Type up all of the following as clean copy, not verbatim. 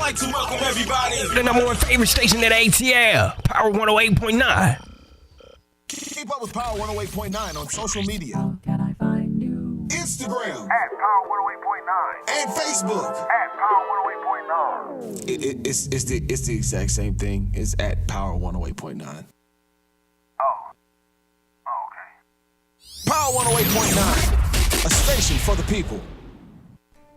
like to welcome everybody. The number one favorite station at ATL, Power 108.9. Keep up with Power 108.9 on social media. How can I find you? Instagram. At Power 108.9. And Facebook. At Power 108.9. It's the exact same thing. It's at Power 108.9. Okay. Power 108.9. A station for the people.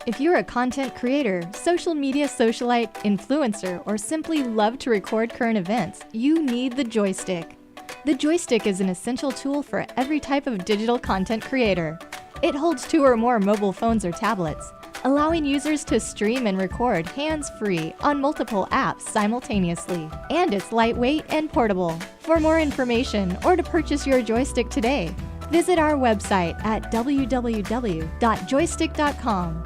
If you're a content creator, social media socialite, influencer, or simply love to record current events, you need the joystick. The joystick is an essential tool for every type of digital content creator. It holds 2 or more mobile phones or tablets, allowing users to stream and record hands-free on multiple apps simultaneously. And it's lightweight and portable. For more information or to purchase your joystick today, visit our website at www.joystick.com.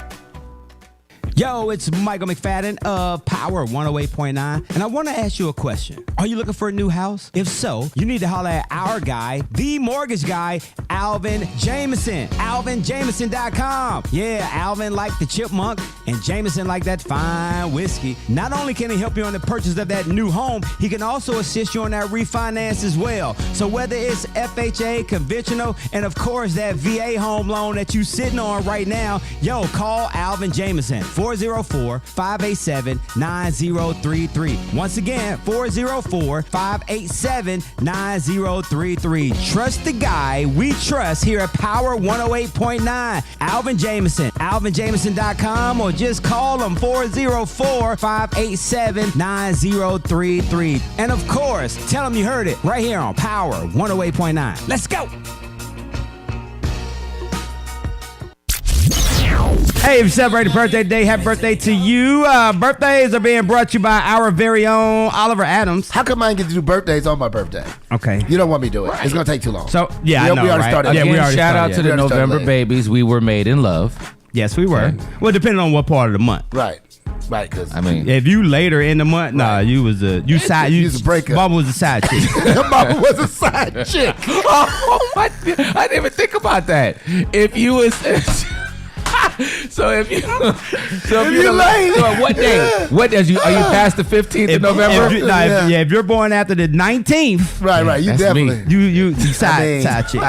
Yo, it's Michael McFadden of Power 108.9, and I want to ask you a question. Are you looking for a new house? If so, you need to holler at our guy, the mortgage guy, Alvin Jameson. AlvinJameson.com. Yeah, Alvin like the chipmunk, and Jameson like that fine whiskey. Not only can he help you on the purchase of that new home, he can also assist you on that refinance as well. So whether it's FHA, conventional, and of course that VA home loan that you sitting on right now, yo, call Alvin Jameson. 404-587-9033. Once again, 404-587-9033. Trust the guy we trust here at Power 108.9. Alvin Jameson. AlvinJameson.com, or just call him 404-587-9033. And of course, tell him you heard it right here on Power 108.9. Let's go. Hey, if you celebrate a birthday today, happy birthday to you. Birthdays are being brought to you by our very own Oliver Adams. How come I didn't get to do birthdays on my birthday? Okay. You don't want me to do it. It's going to take too long. So, yeah, I know, we already right? started. Yeah, we already shout started, out to yeah. the November babies. We were made in love. Yes, we were. Well, depending on what part of the month. Right. Right, because I mean, if you later in the month, nah, you was a was a breakup. Mama was a side chick. Mama was a side chick. oh my! I didn't even think about that. If you was. So if you late. So what day? What day? Are you past the 15th of November? If you're born after the 19th, right. You That's definitely. You side chick.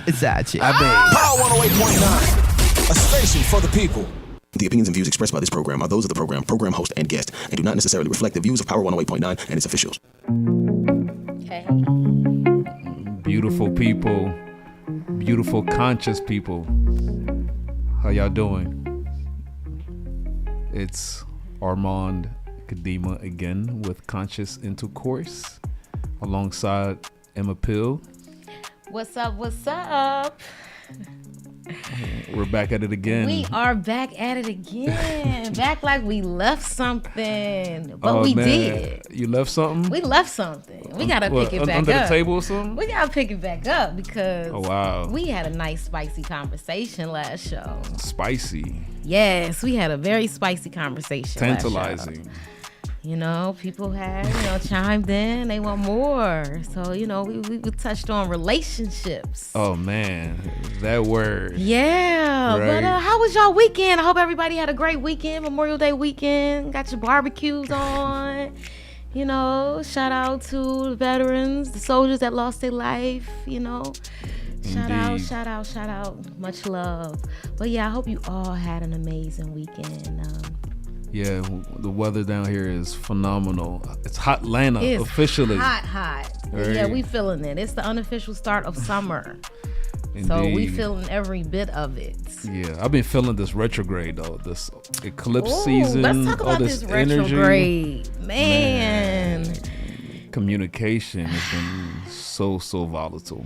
It's side chick. Power Power 108.9. A station for the people. The opinions and views expressed by this program are those of the program host, and guest, and do not necessarily reflect the views of Power 108.9 and its officials. Okay. Beautiful people, beautiful conscious people. How y'all doing? It's Armand Kadima again with Conscious Intercourse alongside Emma Pill. What's up? We're back at it again. We are back at it again. Back like we left something. But we did. You left something? We left something. We got to pick it back under up. the table or something? We got to pick it back up because we had a nice spicy conversation last show. Spicy. Yes, we had a very spicy conversation. Tantalizing. Last show. You know, people had, chimed in. They want more. So, we touched on relationships. Oh, man. That word. Yeah. Right. But how was y'all weekend? I hope everybody had a great weekend. Memorial Day weekend. Got your barbecues on. Shout out to the veterans, the soldiers that lost their life, Shout out. Much love. But yeah, I hope you all had an amazing weekend. Yeah, the weather down here is phenomenal. It's hot Atlanta officially. Hot. Right. Yeah, we feeling it. It's the unofficial start of summer. Indeed. So we feeling every bit of it. Yeah, I've been feeling this retrograde though, this eclipse season. Let's talk about this retrograde. Energy. Man. Communication has been so volatile.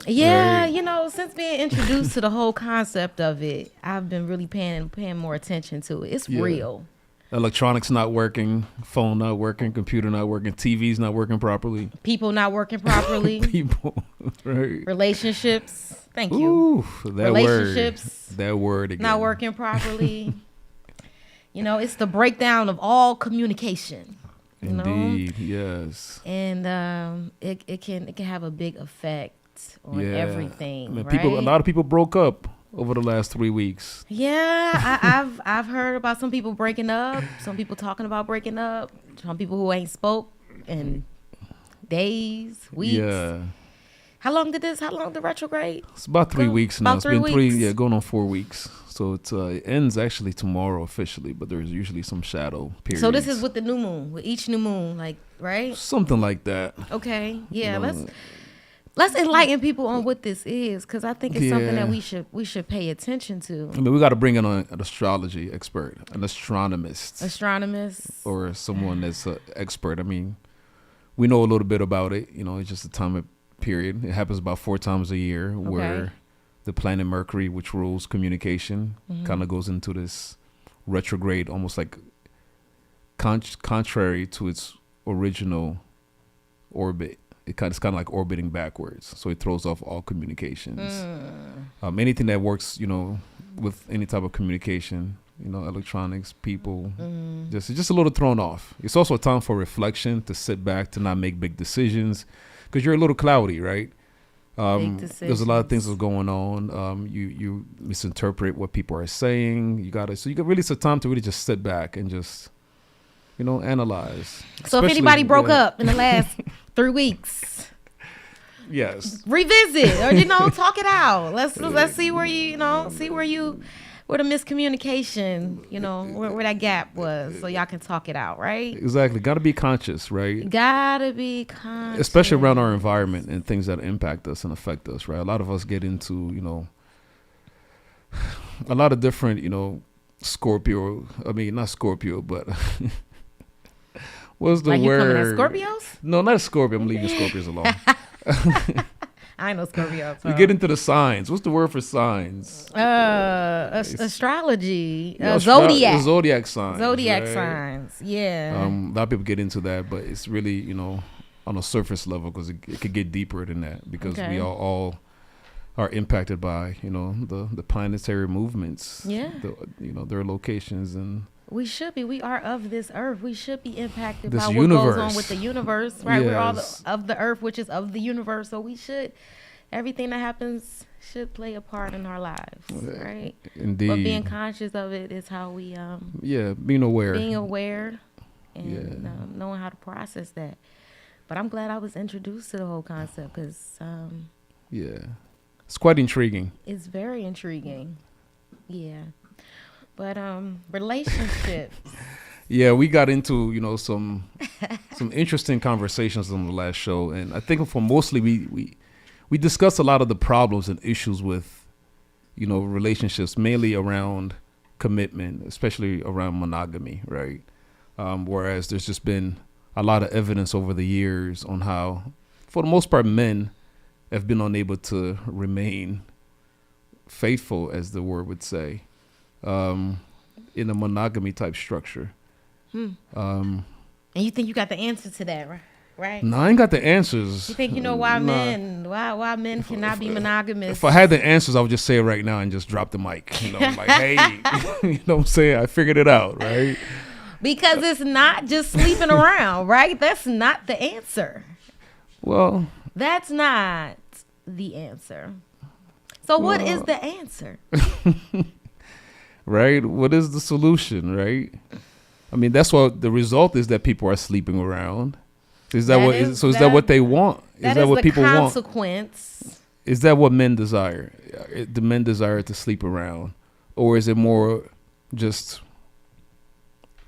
Yeah, since being introduced to the whole concept of it, I've been really paying more attention to it. It's real. Electronics not working, phone not working, computer not working, TV's not working properly. People not working properly. Right. Relationships. Thank you. Ooh, relationships. That word again. Not working properly. It's the breakdown of all communication. Indeed, yes. And it can have a big effect on everything. I mean, right? A lot of people broke up over the last 3 weeks? Yeah, I've heard about some people breaking up, some people talking about breaking up, some people who ain't spoke in days, weeks. Yeah. How long did the retrograde? It's about 3 weeks now. About It's 3 been weeks. going on 4 weeks. So it ends actually tomorrow officially, but there's usually some shadow periods. So this is with the new moon, with each new moon, like, right? Something like that. Okay, yeah. You know, Let's enlighten people on what this is, because I think it's something that Yeah. we should pay attention to. I mean, we got to bring in an astrology expert, an astronomist, Astronomist. or someone that's an expert. I mean, we know a little bit about it. You know, it's just a time period. It happens about 4 times a year where the planet Mercury, which rules communication, kind of goes into this retrograde, almost like contrary to its original orbit. It's kind of like orbiting backwards, so it throws off all communications. Anything that works, you know, with any type of communication, you know, electronics, people, it's just a little thrown off. It's also a time for reflection, to sit back, to not make big decisions, because you're a little cloudy, right? There's a lot of things that's going on. You misinterpret what people are saying. Really, it's a time to really just sit back and just, you know, analyze. So if anybody broke up in the last 3 weeks, yes, revisit, or you know, talk it out. Let's see where where the miscommunication, you know, where that gap was, so y'all can talk it out, right? Exactly. Got to be conscious, right? Gotta be conscious, especially around our environment and things that impact us and affect us, right? A lot of us get into, you know, a lot of different, you know, Scorpio. I mean, not Scorpio, but what's the like word? You coming at Scorpios? No, not Scorpio. I'm leaving Scorpios alone. I know Scorpio. We get into the signs. What's the word for signs? Astrology, zodiac signs. Zodiac right? signs. Yeah. A lot of people get into that, but it's really, you know, on a surface level, because it could get deeper than that, because we all are impacted by, you know, the planetary movements. Yeah. You know, their locations, and we should be. We are of this earth. We should be impacted this by universe. what goes on with the universe, right? Yes. We're all of the earth, which is of the universe. So we should, everything that happens should play a part in our lives, right? Indeed. But being conscious of it is how we, being aware. Being aware and knowing how to process that. But I'm glad I was introduced to the whole concept, because it's quite intriguing. It's very intriguing. Yeah. But relationships. Yeah, we got into, you know, some interesting conversations on the last show, and I think for mostly we discussed a lot of the problems and issues with, you know, relationships, mainly around commitment, especially around monogamy, right? Whereas there's just been a lot of evidence over the years on how, for the most part, men have been unable to remain faithful, as the word would say, in a monogamy type structure. And you think you got the answer to that, right? No, I ain't got the ansers. You think you know why men cannot be monogamous? If I had the answers, I would just say it right now and just drop the mic. You know, like, hey, you know what I'm saying? I figured it out, right? Because it's not just sleeping around, right? That's not the answer. Well, that's not the answer. So what is the answer? Right? What is the solution, right? I mean, that's what the result is, that people are sleeping around. Is that what they want? Is that what people want? Consequence. Is that what men desire? Do men desire to sleep around? Or is it more just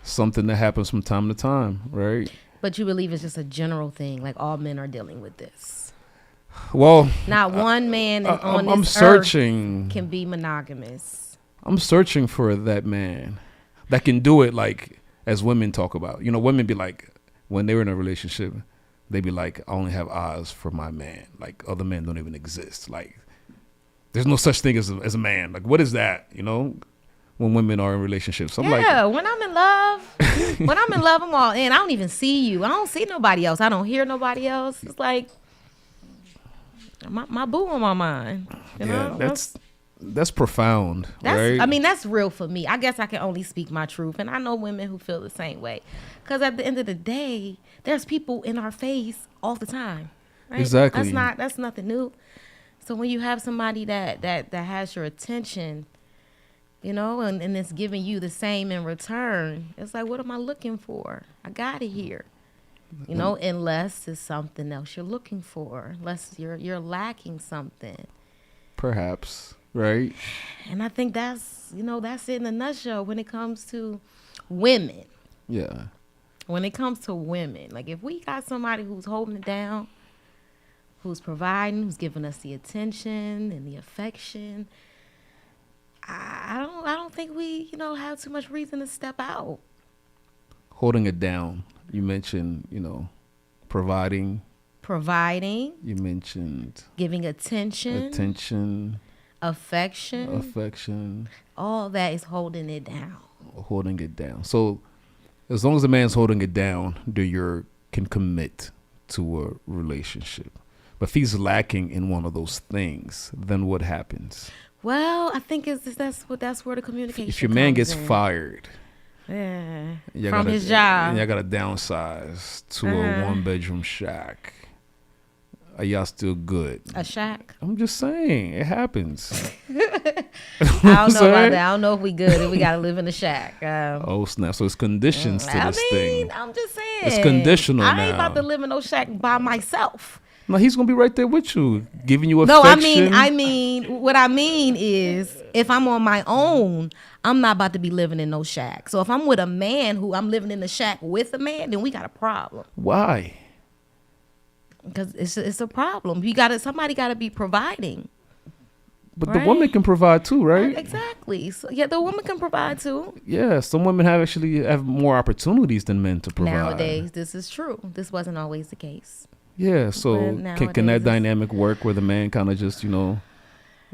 something that happens from time to time, right? But you believe it's just a general thing, like all men are dealing with this? Well, not one man on this earth can be monogamous. I'm searching for that man that can do it, like, as women talk about. You know, women be like, when they're in a relationship, they be like, I only have eyes for my man. Like, other men don't even exist. Like, there's no such thing as a man. Like, what is that, you know, when women are in relationships? I'm like, when I'm in love, I'm all in. I don't even see you. I don't see nobody else. I don't hear nobody else. It's like my boo on my mind. You know? That's profound, right? I mean, that's real for me. I guess I can only speak my truth. And I know women who feel the same way. Because at the end of the day, there's people in our face all the time. Right? Exactly. That's nothing new. So when you have somebody that has your attention, you know, and it's giving you the same in return, it's like, what am I looking for? I got it here. You know, unless it's something else you're looking for, unless you're lacking something. Perhaps, right? And I think that's it in a nutshell when it comes to women. Yeah. When it comes to women, like if we got somebody who's holding it down, who's providing, who's giving us the attention and the affection, I don't think we, have too much reason to step out. Holding it down. You mentioned, providing. You mentioned Giving attention. Affection. All that is holding it down. Holding it down. So as long as a man's holding it down, can commit to a relationship. But if he's lacking in one of those things, then what happens? Well, I think that's where the communication. If your man gets in. Fired, from his job, y'all gotta downsize to a 1-bedroom shack. Are y'all still good? A shack? I'm just saying, it happens. I don't know about that. I don't know if we good if we gotta live in a shack. Oh snap! So it's conditions to this thing. I'm just saying, it's conditional I now. ain't about to live in no shack by myself. No, he's gonna be right there with you, giving you No, affection. I mean, what I mean is, if I'm on my own, I'm not about to be living in no shack. So if I'm with a man who I'm living in the shack with a man, then we got a problem. Why? Because it's a problem. Somebody gotta be providing. But right? the woman can provide too, right? Exactly. So yeah, the woman can provide too. Yeah, some women have more opportunities than men to provide. Nowadays, this is true. This wasn't always the case. Yeah, so can that dynamic work where the man kind of just,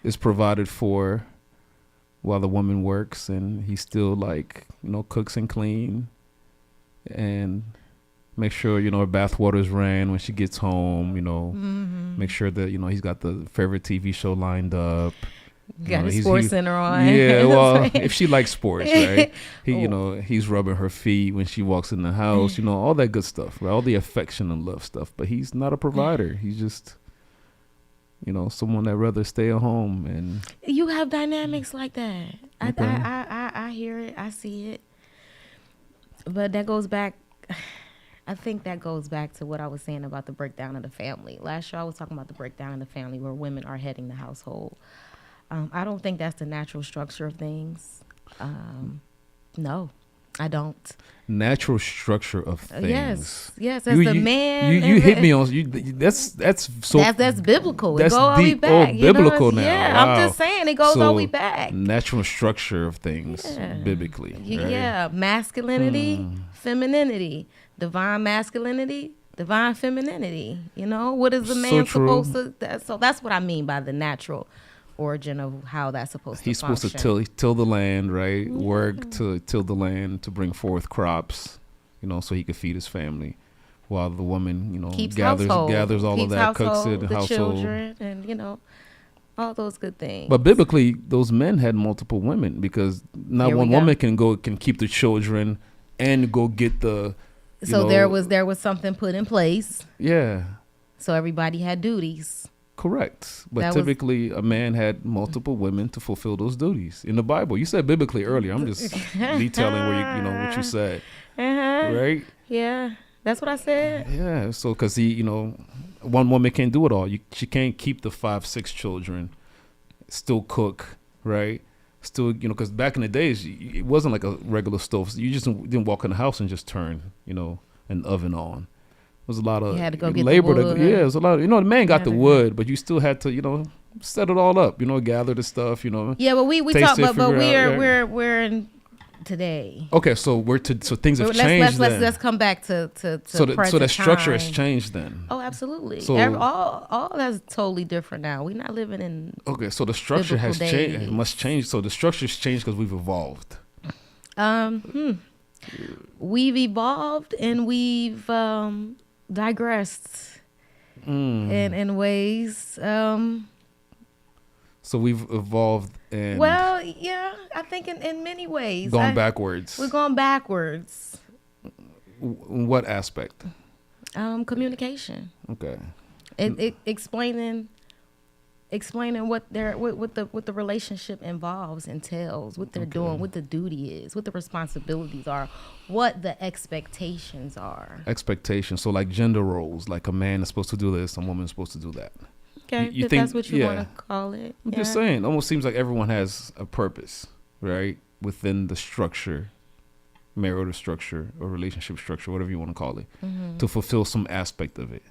is provided for while the woman works and he still cooks and clean and make sure, her bath water's ran when she gets home, make sure that, he's got the favorite TV show lined up. Got his Sports Center on. Yeah, well, if she likes sports, right? He's rubbing her feet when she walks in the house, all that good stuff, right? All the affection and love stuff. But he's not a provider. He's just, someone that rather stay at home. And you have dynamics like that. Okay. I hear it. I see it. But that goes back. I think that goes back to what I was saying about the breakdown of the family. Last year, I was talking about the breakdown of the family where women are heading the household. I don't think that's the natural structure of things. No, I don't. Natural structure of things. Yes. As the man, you hit me on. That's biblical. That's it goes all the way deep. back. Biblical now. Yeah, wow. I'm just saying it goes all the way back. Natural structure of things, biblically. Right? Yeah, masculinity, femininity, divine masculinity, divine femininity. What is the man supposed to? So that's what I mean by the natural origin of how that's supposed to function. He's supposed to till the land, right? Yeah. Work to till the land to bring forth crops, so he could feed his family, while the woman, gathers all of that, cooks it, the household, children, and all those good things. But biblically, those men had multiple women because not one woman can keep the children and go get the. So there was something put in place. Yeah. So everybody had duties. Correct. But typically a man had multiple women to fulfill those duties. In the Bible, you said biblically earlier. I'm just detailing where what you said. Right? Yeah. That's what I said. Yeah. So because one woman can't do it all. She can't keep the 5-6 children, still cook, right? Still, because back in the days, it wasn't like a regular stove. You just didn't walk in the house and just turn, an oven on. There was a lot of you had to go get labor. The wood. It was a lot of, the man got the wood, but you still had to, set it all up, gather the stuff, Yeah, but we talk, but we're in today. Okay, so things have changed. Let's come back to so the structure has changed then. Oh, absolutely. So all that's totally different now. We're not living in. Okay, so the structure has changed. It must change. So the structure's changed because we've evolved. We've evolved and we've digressed in ways. So we've evolved and I think in many ways gone backwards. We're going backwards. In what aspect? Communication. Okay. Explaining explaining what the relationship entails, what they're doing, what the duty is, what the responsibilities are, what the expectations are. Expectations. So like gender roles, like a man is supposed to do this, a woman is supposed to do that. Okay, You if think- that's what you yeah. want to call it. I'm just saying, almost seems like everyone has a purpose, right? Within the structure, marital structure or relationship structure, whatever you want to call it, to fulfill some aspect of it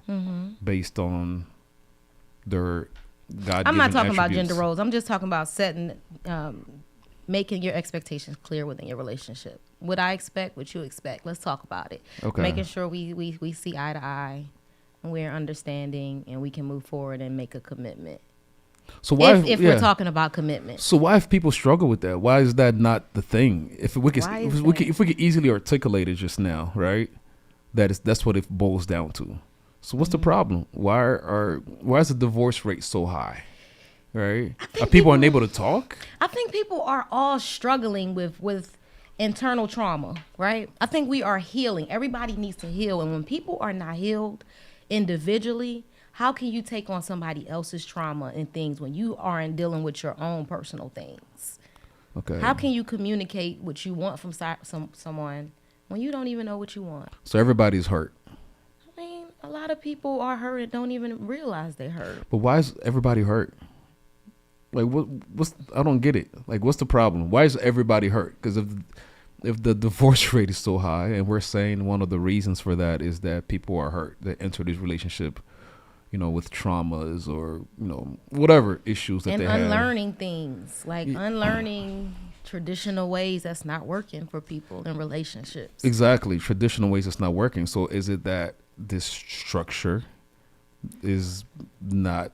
based on their God. I'm not talking about gender roles. I'm just talking about setting, making your expectations clear within your relationship. What I expect, what you expect. Let's talk about it. Okay. Making sure we see eye to eye, and we're understanding, and we can move forward and make a commitment. So why, If we're talking about commitment. So why if people struggle with that? Why is that not the thing? If we could, Why if is we that? could, if we could easily articulate it just now, right? That's what it boils down to. So what's the problem? Why is the divorce rate so high? Right? Are people unable to talk? I think people are all struggling with internal trauma, right? I think we are healing. Everybody needs to heal. And when people are not healed individually, how can you take on somebody else's trauma and things when you aren't dealing with your own personal things? Okay. How can you communicate what you want from someone when you don't even know what you want? So everybody's hurt. I mean, a lot of people are hurt and don't even realize they're hurt. But why is everybody hurt? Like what's I don't get it. Like what's the problem? Why is everybody hurt? Because if the divorce rate is so high, and we're saying one of the reasons for that is that people are hurt that enter this relationship, with traumas or whatever issues that And they have. unlearning things, like unlearning traditional ways that's not working for people in relationships. Exactly, traditional ways that's not working. So is it that this structure is not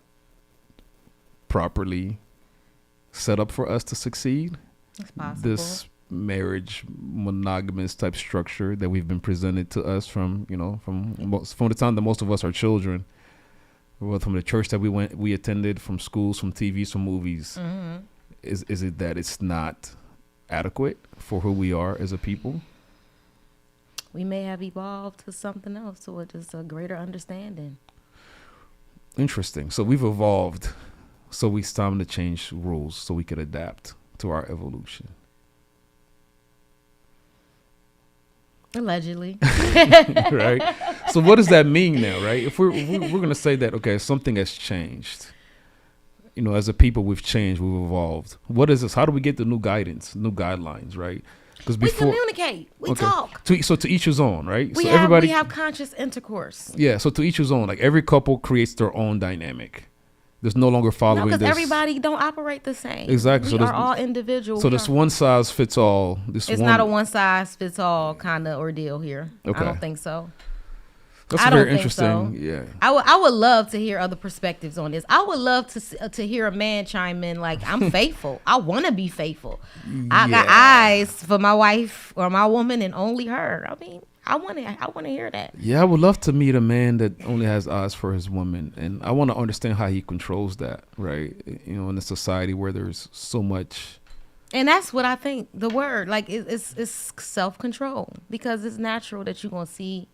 properly set up for us to succeed? It's possible. This marriage monogamous type structure that we've been presented to us from the time that most of us are children, well, from the church that we attended, from schools, from TVs, from movies. Is it that it's not adequate for who we are as a people? We may have evolved to something else, to just a greater understanding. Interesting. So we've evolved. So it's time to change rules so we could adapt to our evolution. Allegedly. Right. So what does that mean now, right? If we're going to say that, okay, something has changed. As a people, we've changed, we've evolved. What is this? How do we get the new guidance, new guidelines, right? Because We communicate. We talk. So to each his own, right? We So have conscious intercourse. Yeah. So to each his own. Like every couple creates their own dynamic. There's no longer following because this. everybody don't operate the same. Exactly. We So are all individuals. So this one size fits all. It's not a one size fits all kind of ordeal here. Okay. I don't think so. That's I very don't think interesting. so. Yeah. I would love to hear other perspectives on this. I would love to hear a man chime in like, I'm faithful. I want to be faithful. I got eyes for my wife or my woman and only her. I mean, I want to hear that. Yeah, I would love to meet a man that only has eyes for his woman, and I want to understand how he controls that, right? In a society where there's so much. And that's what I think the word, like, it's self-control, because it's natural that you're gonna see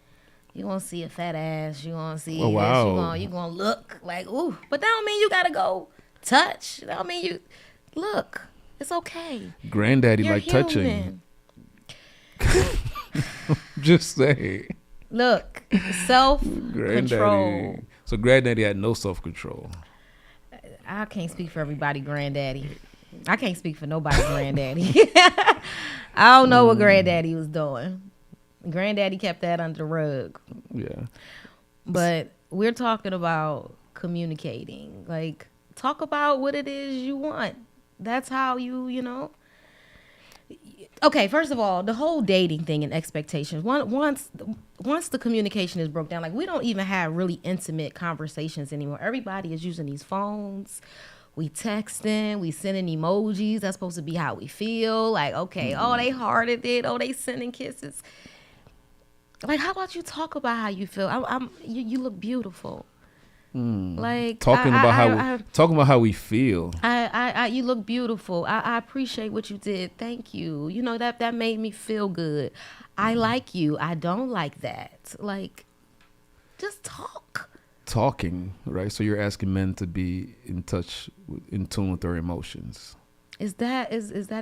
a fat ass, you're gonna see Oh, wow. you're gonna look like, ooh, but that don't mean you gotta go touch. That don't mean you look. It's okay. Granddaddy You're like touching. human. Just say. Look, self-control. Granddaddy. So granddaddy had no self-control. I can't speak for everybody, granddaddy. I can't speak for nobody, granddaddy. I don't know what granddaddy was doing. Granddaddy kept that under the rug. Yeah. But we're talking about communicating. Like, talk about what it is you want. That's how you. Okay, first of all, the whole dating thing and expectations. Once the communication is broke down, like, we don't even have really intimate conversations anymore. Everybody is using these phones. We texting, we sending emojis. That's supposed to be how we feel. Like, okay, oh, they hearted it. Oh, they sending kisses. Like, how about you talk about how you feel? You look beautiful. Like, talking about how we feel. You look beautiful. I appreciate what you did. Thank you. That made me feel good. I like you. I don't like that. Like, just talk. talking, right? So you're asking men to be in tune with their emotions. Is that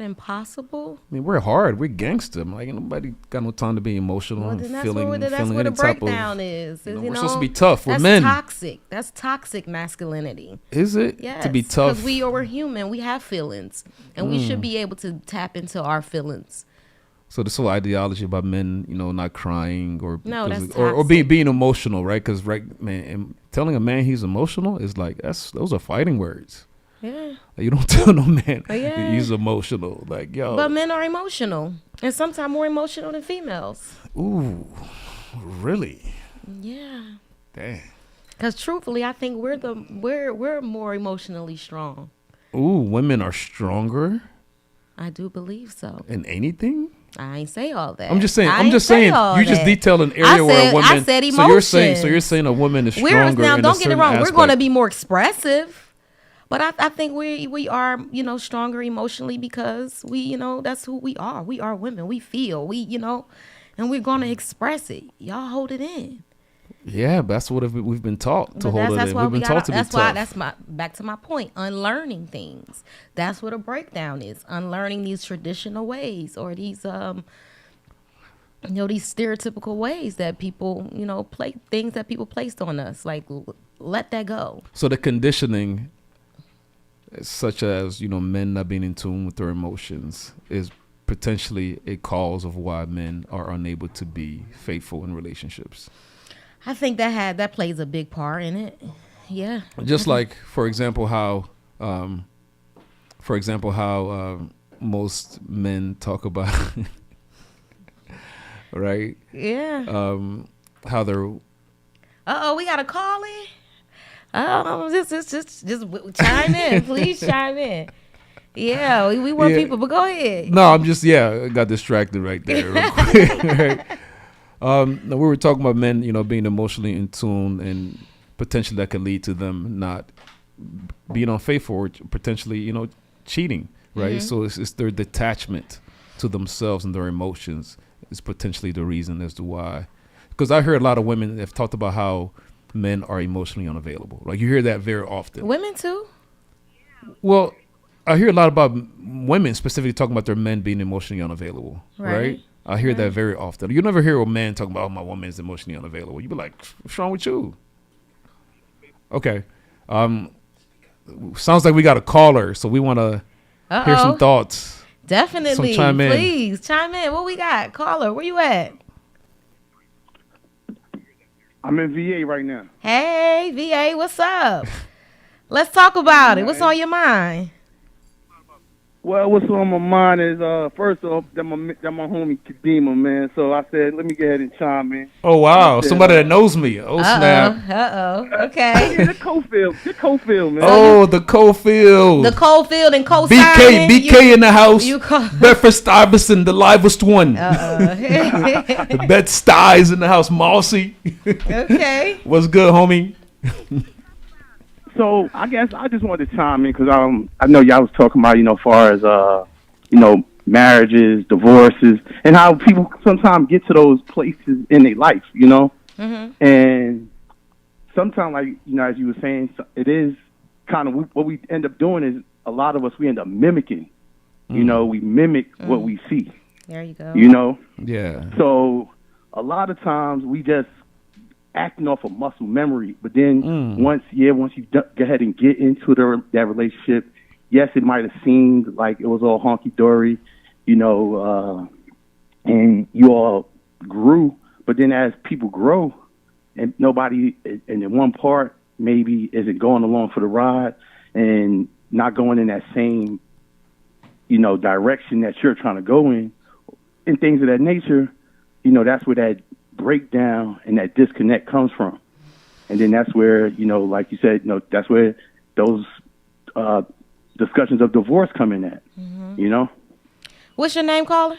impossible? I mean, we're hard. We're gangster. Like, ain't nobody got no time to be emotional Well, and then that's feeling where the any type breakdown of, is. we're supposed to be tough. We're that's men. Toxic. That's toxic masculinity. Is it? Yes. To be tough? Because we're human. We have feelings, and we should be able to tap into our feelings. So this whole ideology about men, not crying or No, that's or being emotional, right? Because man, telling a man he's emotional is like those are fighting words. Yeah. Like, you don't tell no man Yeah. he's emotional. Like, yo. But men are emotional, and sometimes more emotional than females. Ooh, really? Yeah. Damn. Because truthfully, I think we're more emotionally strong. Ooh, women are stronger I do believe so. in anything? I ain't say all that. I'm just saying. I I'm ain't just say saying. all You just that. detailed an area where a woman. I said So emotions. you're saying a woman is stronger. Now, in don't a get it certain wrong. aspect. We're going to be more expressive, but I think we are stronger emotionally because that's who we are. We are women. We feel and we're going to express it. Y'all hold it in. Yeah, but that's what we've been taught to hold it in. We've been taught to be tough. That's back to my point. Unlearning things. That's what a breakdown is. Unlearning these traditional ways or these these stereotypical ways that people play things that people placed on us. Like let that go. So the conditioning, such as men not being in tune with their emotions, is potentially a cause of why men are unable to be faithful in relationships. I think that plays a big part in it. Yeah. Just like, for example, how most men talk about, right? Yeah. How they're. We got a call in. Just chime in, please chime in. Yeah, we want people, but go ahead. No, I got distracted right there. Real quick, right? We were talking about men, being emotionally in tune, and potentially that could lead to them not being unfaithful or potentially, cheating, right? Mm-hmm. So it's their detachment to themselves and their emotions is potentially the reason as to why. Because I hear a lot of women that have talked about how men are emotionally unavailable. Like you hear that very often. Women too? Well, I hear a lot about women specifically talking about their men being emotionally unavailable, right? I hear that very often. You never hear a man talking about, my woman is emotionally unavailable. You be like, what's wrong with you? Okay. Sounds like we got a caller, so we want to hear some thoughts. Definitely. Chime in. Please, chime in. What we got? Caller, where you at? I'm in VA right now. Hey, VA, what's up? Let's talk about it. What's on your mind? Well, what's on my mind is, first off, that my homie Kadima, man. So I said, let me go ahead and chime in. Oh, wow. Somebody that knows me. Oh, snap. Okay. Yeah, the Cofield, man. Oh, the Cofield. The Cofield and co-signing. BK in the house. Bedford Stuyvesant, the livest one. The Bed-Stuys in the house. Mossy. Okay. What's good, homie? So I guess I just wanted to chime in because I know y'all was talking about, far as, marriages, divorces, and how people sometimes get to those places in their life, Mm-hmm. And sometimes, like, as you were saying, it is kind of what we end up doing is a lot of us, we end up mimicking, we mimic what we see. There you go. Yeah. So a lot of times we just acting off of muscle memory, but then once you go ahead and get into that relationship, yes, it might have seemed like it was all honky dory, and you all grew, but then as people grow, and nobody, and in one part maybe isn't going along for the ride and not going in that same, direction that you're trying to go in, and things of that nature, that's where that breakdown and that disconnect comes from. And then that's where, like you said, that's where those discussions of divorce come in at, What's your name, caller?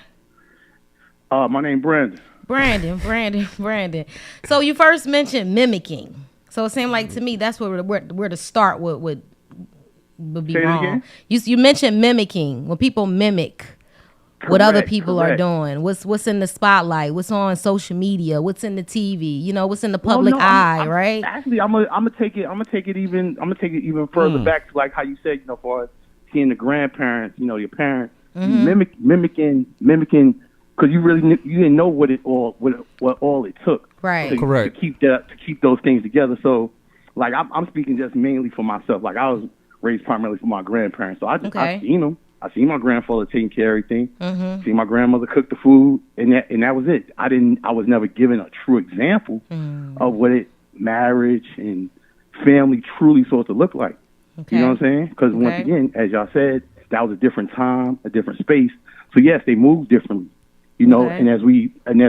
My name Brandon. Brandon. So you first mentioned mimicking. So it seemed like to me that's where to start would be Say it wrong. again? You mentioned mimicking. When people mimic, what other Correct, people are correct. doing, what's in the spotlight, what's on social media, what's in the TV, what's in the public Well, no, eye, I'm- right? Actually, I'm gonna take it even further back to like how you said, for us seeing the grandparents, your parents, you mimicking, because you didn't know what all it took, Right. to keep those things together. So, like I'm speaking just mainly for myself. Like I was raised primarily for my grandparents, so I seen them. I seen my grandfather taking care of everything. Seen my grandmother cook the food, and that was it. I was never given a true example of what marriage and family truly supposed to look like. Okay. You know what I'm saying? Because once again, as y'all said, that was a different time, a different space. So yes, they moved differently. Okay. And as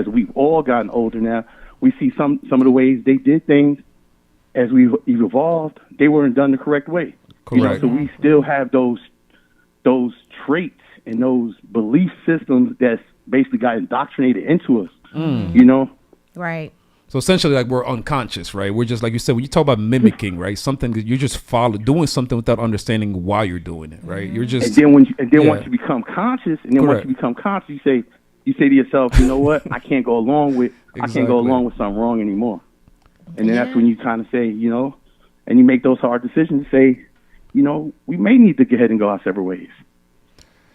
we've all gotten older now, we see some of the ways they did things. As we've evolved, they weren't done the correct way. Correct. So we still have those traits and those belief systems that's basically got indoctrinated into us. Right. So essentially, like, we're unconscious, right? We're just, like you said, when you talk about mimicking, right? Something that you just doing something without understanding why you're doing it, right? You're just. And then once you become conscious, you say to yourself, you know what? I can't go along with something wrong anymore. And then that's when you kind of say, and you make those hard decisions. Say, we may need to go ahead and go our separate ways.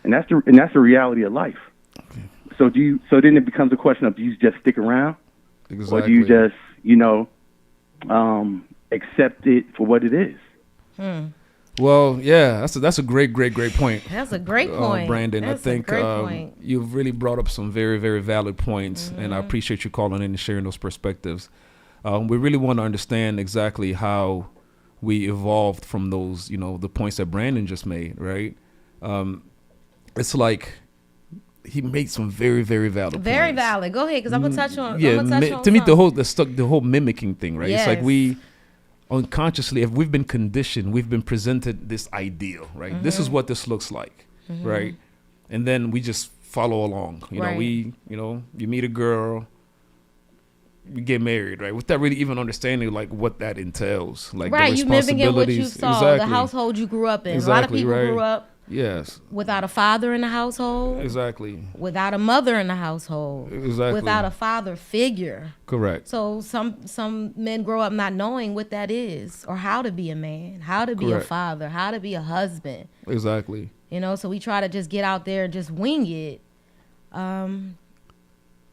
And that's the reality of life. Okay. So then it becomes a question of, do you just stick around? Exactly. Or do you just, accept it for what it is? Well, yeah, that's a great point. That's a great point, Brandon. That's I think a great point. You've really brought up some very, very valid points, and I appreciate you calling in and sharing those perspectives. We really want to understand exactly how we evolved from those, the points that Brandon just made, right? It's like he made some very, very valid points. Very valid. Go ahead, because I'm gonna touch on. Yeah, I'm gonna touch on to me, something. the whole mimicking thing, right? It's like Yes. we unconsciously, if we've been conditioned, we've been presented this ideal, right? This is what this looks like, right? And then we just follow along. You meet a girl, you get married, right? Without really even understanding like what that entails, like the Right, you mimicking what you responsibilities. saw, the household you grew up in. Exactly, a lot of people right. grew up Yes, without a father in the household, exactly, without a mother in the household, exactly, without a father figure. Correct. So some men grow up not knowing what that is, or how to be a man, how to be Correct. a father, how to be a husband. Exactly. So we try to just get out there and just wing it. And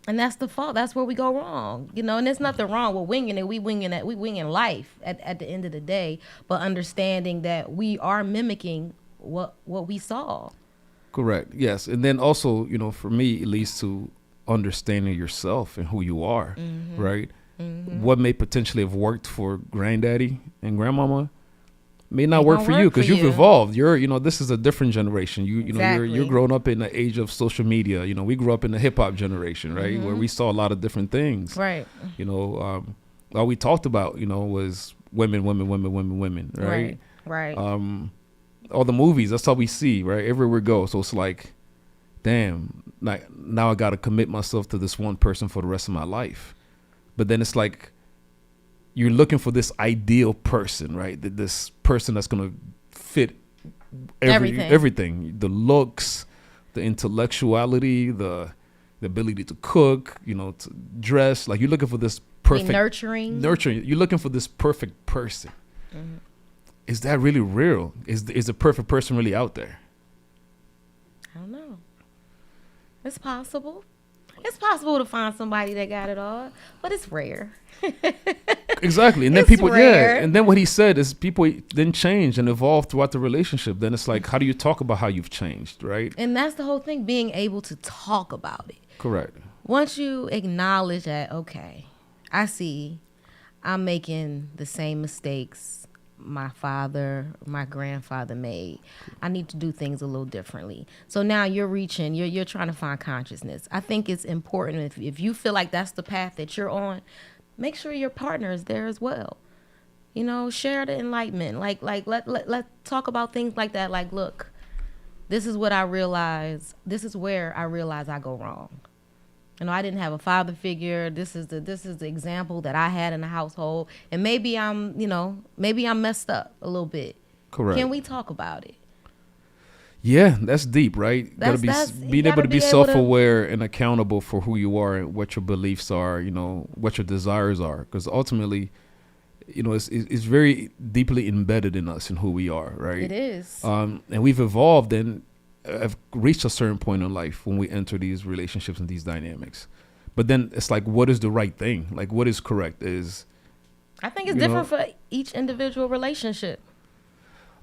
that's the fault. That's where we go wrong. And there's nothing wrong with winging it. We winging life at the end of the day, but understanding that we are mimicking what we saw. Correct. Yes. And then also, for me, it leads to understanding yourself and who you are, right? What may potentially have worked for granddaddy and grandmama may not work for you because you've evolved. This is a different generation. You're growing up in the age of social media. We grew up in the hip hop generation, right? Where we saw a lot of different things. Right. All we talked about, was women, right? Right. All the movies, that's all we see, right? Everywhere we go. So it's like, damn, like now I got to commit myself to this one person for the rest of my life. But then it's like, you're looking for this ideal person, right? This person that's going to fit everything. The looks, the intellectuality, the ability to cook, to dress. Like, you're looking for this perfect nurturing. You're looking for this perfect person. Is that really real? Is the perfect person really out there? I don't know. It's possible. It's possible to find somebody that got it all, but it's rare. Exactly. And then It's rare. and then what he said is people then change and evolve throughout the relationship. Then it's like, how do you talk about how you've changed, right? And that's the whole thing, being able to talk about it. Correct. Once you acknowledge that, okay, I see I'm making the same mistakes my father, my grandfather made. I need to do things a little differently. So now you're trying to find consciousness. I think it's important if you feel like that's the path that you're on, make sure your partner is there as well. Share the enlightenment. Like let's talk about things like that. Like, look, this is what I realize. This is where I realize I go wrong. I didn't have a father figure. This is the example that I had in the household, and maybe I'm messed up a little bit. Correct. Can we talk about it? Yeah, that's deep, right? Being able to be self-aware and accountable for who you are and what your beliefs are, what your desires are. Because ultimately, it's very deeply embedded in us and who we are, right? It is. And we've evolved and have reached a certain point in life when we enter these relationships and these dynamics. But then it's like, what is the right thing? Like, what is correct? I think it's different for each individual relationship.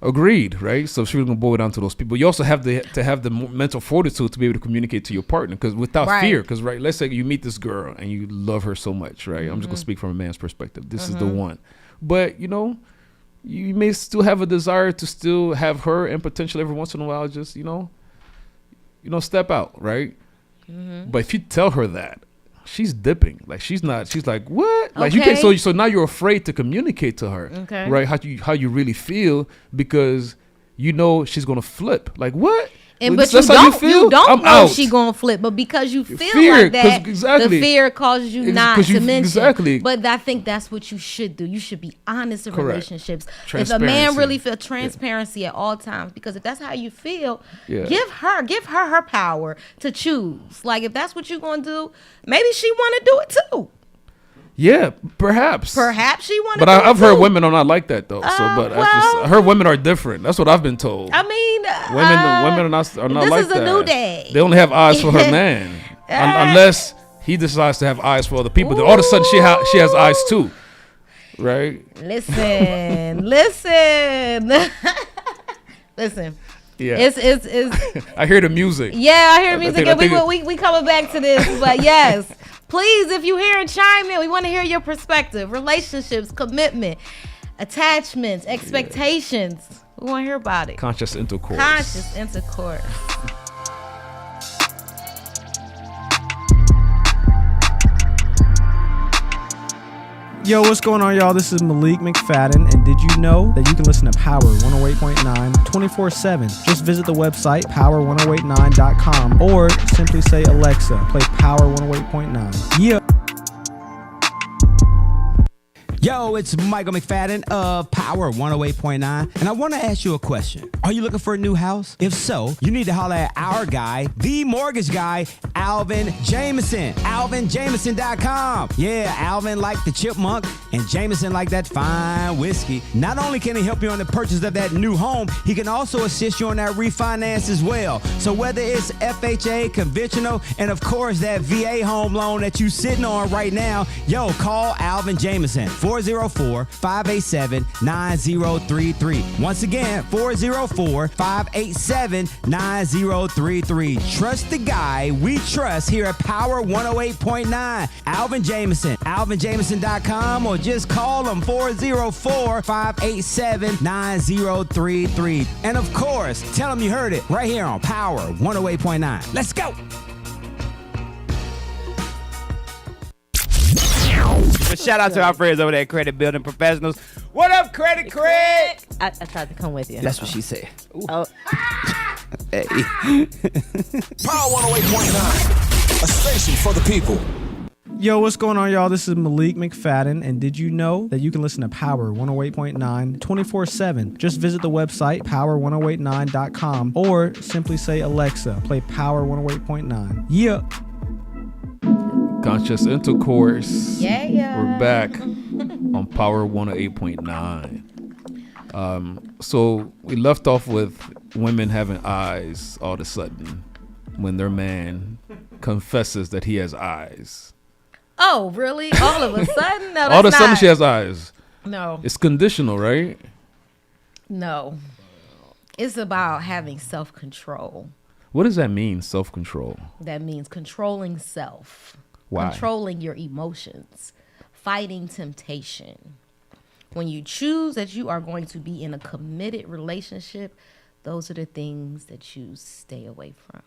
Agreed, right? So she was gonna boil down to those people. You also have to have the mental fortitude to be able to communicate to your partner, because without fear, because let's say you meet this girl and you love her so much, right? I'm just gonna speak from a man's perspective. This is the one, but you may still have a desire to still have her, and potentially every once in a while, just step out, right? But if you tell her that, she's dipping. Like she's like, what? Like you can't. So now you're afraid to communicate to her, right? How you really feel, because she's gonna flip. Like what? And but you don't know she's gonna flip, but because you feel like that, the fear causes you not to mention. Exactly. But I think that's what you should do. You should be honest in relationships. If a man really feels transparency at all times, because if that's how you feel, give her power to choose. Like if that's what you're gonna do, maybe she wanna do it too. Yeah, perhaps she wanted. But I've heard women are not like that though. I heard women are different. That's what I've been told. I mean, women are not like that. This is a new day. They only have eyes for her man, unless he decides to have eyes for other people. Then all of a sudden she has eyes too, right? Listen. Yeah, it's. I hear the music. Yeah, I hear the music, and we coming back to this, but yes. Please, if you hear and chime in, we want to hear your perspective. Relationships, commitment, attachments, expectations. We want to hear about it. Conscious intercourse. Yo, what's going on, y'all? This is Malik McFadden, and did you know that you can listen to Power 108.9 24/7? Just visit the website power1089.com or simply say, Alexa, play Power 108.9. Yeah. Yo, it's Michael McFadden of Power 108.9, and I want to ask you a question. Are you looking for a new house? If so, you need to holler at our guy, the mortgage guy, Alvin Jameson. AlvinJameson.com. Yeah, Alvin like the chipmunk, and Jameson like that fine whiskey. Not only can he help you on the purchase of that new home, he can also assist you on that refinance as well. So whether it's FHA, conventional, and of course that VA home loan that you sitting on right now, yo, call Alvin Jameson. 404-587-9033. Once again, 404-587-9033. Trust the guy we trust here at Power 108.9. Alvin Jameson. AlvinJameson.com, or just call him 404-587-9033. And of course, tell him you heard it right here on Power 108.9. Let's go. But shout out to our friends over there at Credit Building Professionals. What up, Credit Craig? I tried to come with you. That's what she said. Oh. Hey. Power 108.9, a station for the people. Yo, what's going on, y'all? This is Malik McFadden, and did you know that you can listen to Power 108.9 24/7? Just visit the website power1089.com or simply say, Alexa, play Power 108.9. Yeah. Conscious Intercourse. Yeah. We're back on Power 108.9. So we left off with women having eyes all of a sudden when their man confesses that he has eyes. Oh, really? All of a sudden? No, all of a sudden she has eyes. No. It's conditional, right? No. It's about having self-control. What does that mean, self-control? That means controlling self. Why? Controlling your emotions. Fighting temptation. When you choose that you are going to be in a committed relationship, those are the things that you stay away from.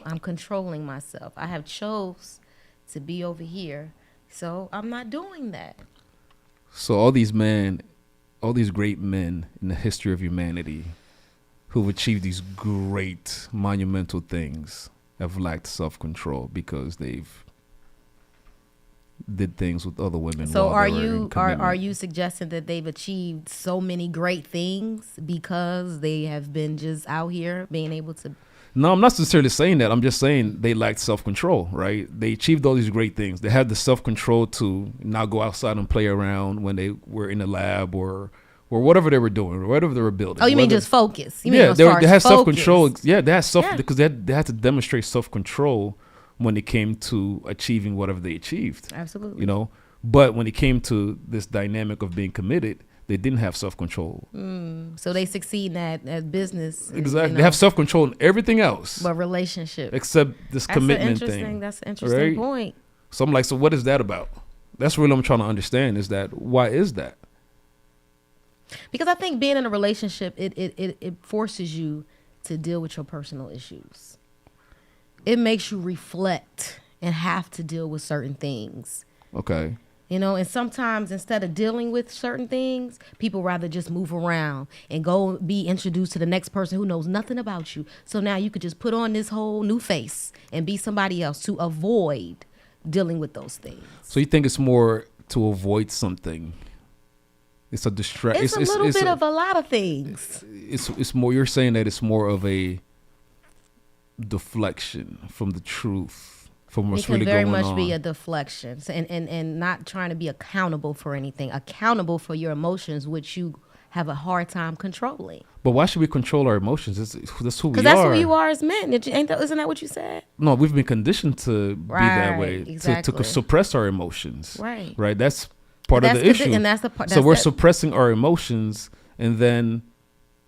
I'm controlling myself. I have chose to be over here, so I'm not doing that. So all these great men in the history of humanity who've achieved these great monumental things have lacked self-control because they've did things with other women. So while are they were in you commitment. are you suggesting that they've achieved so many great things because they have been just out here being able to? No, I'm not necessarily saying that. I'm just saying they lacked self-control, right? They achieved all these great things. They had the self-control to not go outside and play around when they were in the lab or whatever they were doing, or whatever they were building. Oh, you mean Whether- just focus? You yeah, mean they had self-control. focus. Yeah, they had Yeah. because they had to demonstrate self-control when it came to achieving whatever they achieved. Absolutely. You know, but when it came to this dynamic of being committed, they didn't have self-control. So they succeed at business. Exactly. They have self-control in everything else but relationship. except this commitment thing. That's an interesting right? point. So I'm like, so what is that about? That's really what I'm trying to understand is that why is that? Because I think being in a relationship, it forces you to deal with your personal issues. It makes you reflect and have to deal with certain things. Okay. You know, and sometimes instead of dealing with certain things, people rather just move around and go be introduced to the next person who knows nothing about you. So now you could just put on this whole new face and be somebody else to avoid dealing with those things. So you think it's more to avoid something? It's a distraction. It's a little bit of a lot of things. It's more. You're saying that it's more of a deflection from the truth, from what's It can really very going much on. be a deflection and not trying to be accountable for anything. Accountable for your emotions, which you have a hard time controlling. But why should we control our emotions? That's who we are. Because that's who you are as men. Isn't that what you said? No, we've been conditioned to be that Right, way, exactly. to suppress our emotions. Right. Right. That's part of That's the issue. and that's the part. So that's we're that- suppressing our emotions, and then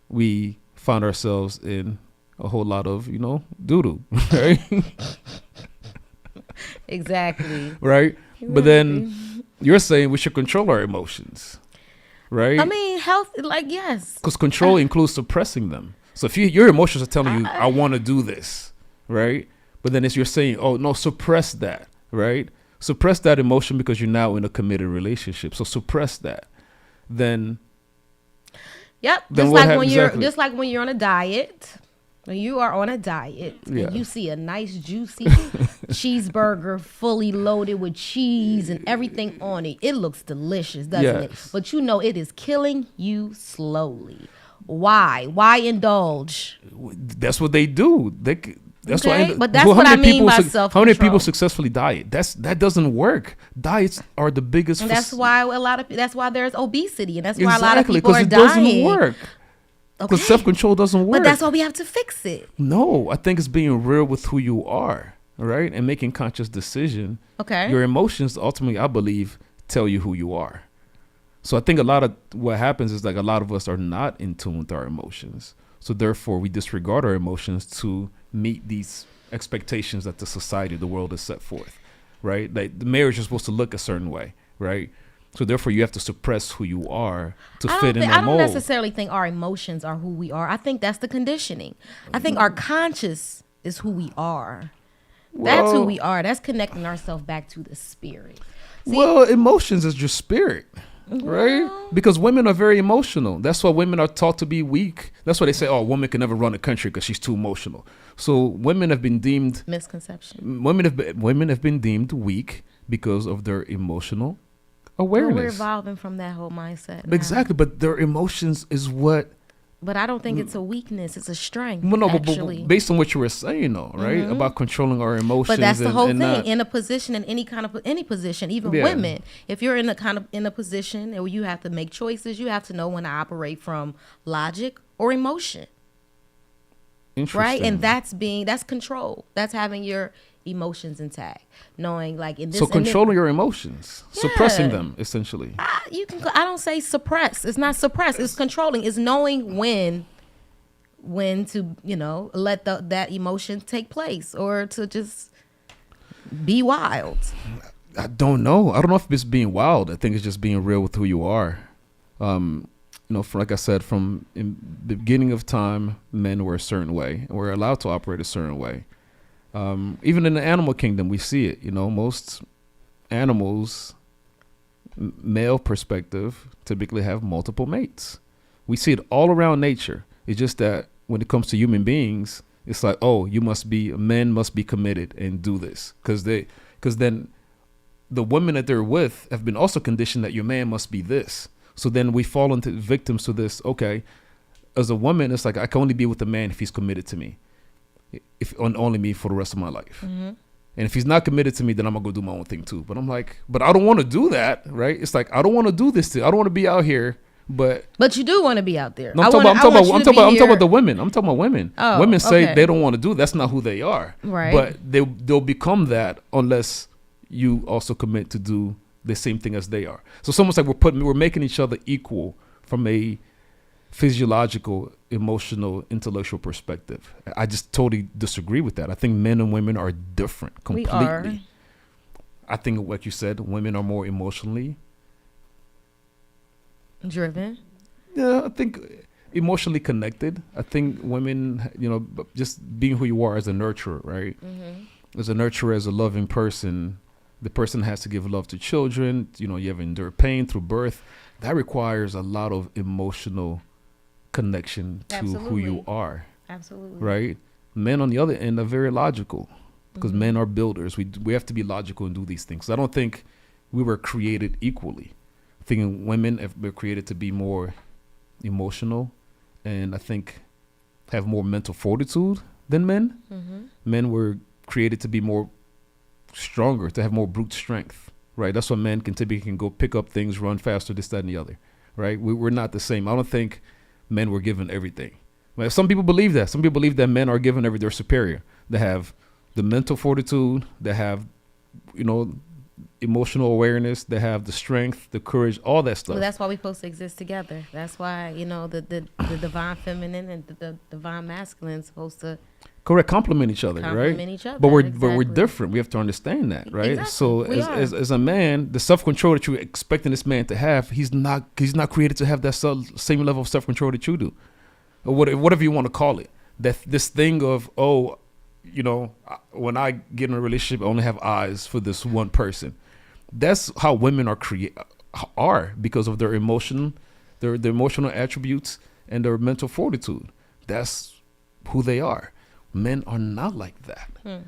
we find ourselves in a whole lot of doo-doo, right? Exactly. Right. But then you're saying we should control our emotions, right? I mean, yes. Because control includes suppressing them. So if your emotions are telling you, I want to do this, right? But then you're saying, oh, no, suppress that, right? Suppress that emotion because you're now in a committed relationship. So suppress that. Then. Yep. Then Just what like hap- when exactly. just like when you're on a diet. When you are on a diet Yeah. and you see a nice juicy cheeseburger fully loaded with cheese and everything on it, it looks delicious, doesn't it? Yes. But you know it is killing you slowly. Why? Why indulge? That's what they do. That's Okay, why. but that's what I mean by How many self-control. people successfully diet? That doesn't work. Diets are the biggest. And that's why that's why there's obesity and that's why a lot of Exactly, people are it dying. doesn't work. Because Okay. self-control doesn't work. But that's why we have to fix it. No, I think it's being real with who you are, right? And making conscious decision. Okay. Your emotions ultimately, I believe, tell you who you are. So I think a lot of what happens is like a lot of us are not in tune with our emotions. So therefore we disregard our emotions to meet these expectations that the society, the world has set forth, right? Like the marriage is supposed to look a certain way, right? So therefore you have to suppress who you are to fit in I the don't mold. necessarily think our emotions are who we are. I think that's the conditioning. I think our conscious is who we are. That's who Well- we are. That's connecting ourselves back to the spirit. See, Well, emotions is your spirit, right? Because women are very emotional. That's why women are taught to be weak. That's why they say, oh, a woman can never run a country because she's too emotional. So women have been deemed misconception. women have been deemed weak because of their emotional Well, awareness. we're evolving from that whole mindset. now. Exactly, but their emotions is what. But I don't think it's a weakness. It's a strength. Well, no, but actually. based on what you were saying, though, right, about controlling our emotions. But that's the and- whole and thing. not- In a position, in any position, even Yeah. women, if you're in a position where you have to make choices, you have to know when to operate from logic or emotion, right? And Interesting. that's control. That's having your emotions intact, knowing like in this. So and then- controlling your emotions, suppressing Yeah. them, essentially. I don't say suppress. It's not suppress. It's controlling. It's knowing when to let that emotion take place or to just be wild. I don't know. I don't know if it's being wild. I think it's just being real with who you are. Like I said, from in the beginning of time, men were a certain way, and we're allowed to operate a certain way. Even in the animal kingdom, we see it. Most animals, male perspective, typically have multiple mates. We see it all around nature. It's just that when it comes to human beings, it's like, oh, men must be committed and do this, because then the women that they're with have been also conditioned that your man must be this. So then we fall into victims to this. Okay, as a woman, it's like I can only be with a man if he's committed to me, if only me for the rest of my life. Mm-hmm. And if he's not committed to me, then I'm gonna go do my own thing too. But I'm like, but I don't want to do that, right? It's like I don't want to do this. I don't want to be out here. But you do want to be out there. No, I'm talking about the women. I'm talking about women. Oh, women say okay. they don't want to do it. That's not who they are. Right. But they'll become that unless you also commit to do the same thing as they are. So it's almost like we're making each other equal from a physiological, emotional, intellectual perspective. I just totally disagree with that. I think men and women are different completely. We are. I think, like you said, women are more emotionally driven. Yeah, I think emotionally connected. I think women, just being who you are as a nurturer, right? Mm-hmm. As a nurturer, as a loving person, the person has to give love to children. You have endured pain through birth. That requires a lot of emotional connection to who you are. Absolutely. Right? Men, on the other end, are very logical because men are builders. We have to be logical and do these things. I don't think we were created equally. Thinking women were created to be more emotional and I think have more mental fortitude than men. Mm-hmm. Men were created to be more stronger, to have more brute strength, right? That's why men can go pick up things, run faster, this, that, and the other, right? We're not the same. I don't think men were given everything. Well, some people believe that. Some people believe that men are given everything. They're superior. They have the mental fortitude. They have, emotional awareness. They have the strength, the courage, all that stuff. Well, that's why we're supposed to exist together. That's why the divine feminine and the divine masculine is supposed to complement each other, right? Each other, but we're exactly. different. We have to understand that, right? Exactly. So as a man, the self-control that you're expecting this man to have, he's not created to have that same level of self-control that you do, or whatever you want to call it. That this thing of when I get in a relationship, I only have eyes for this one person. That's how women are because of their emotional attributes and their mental fortitude. That's who they are. Men are not like that. I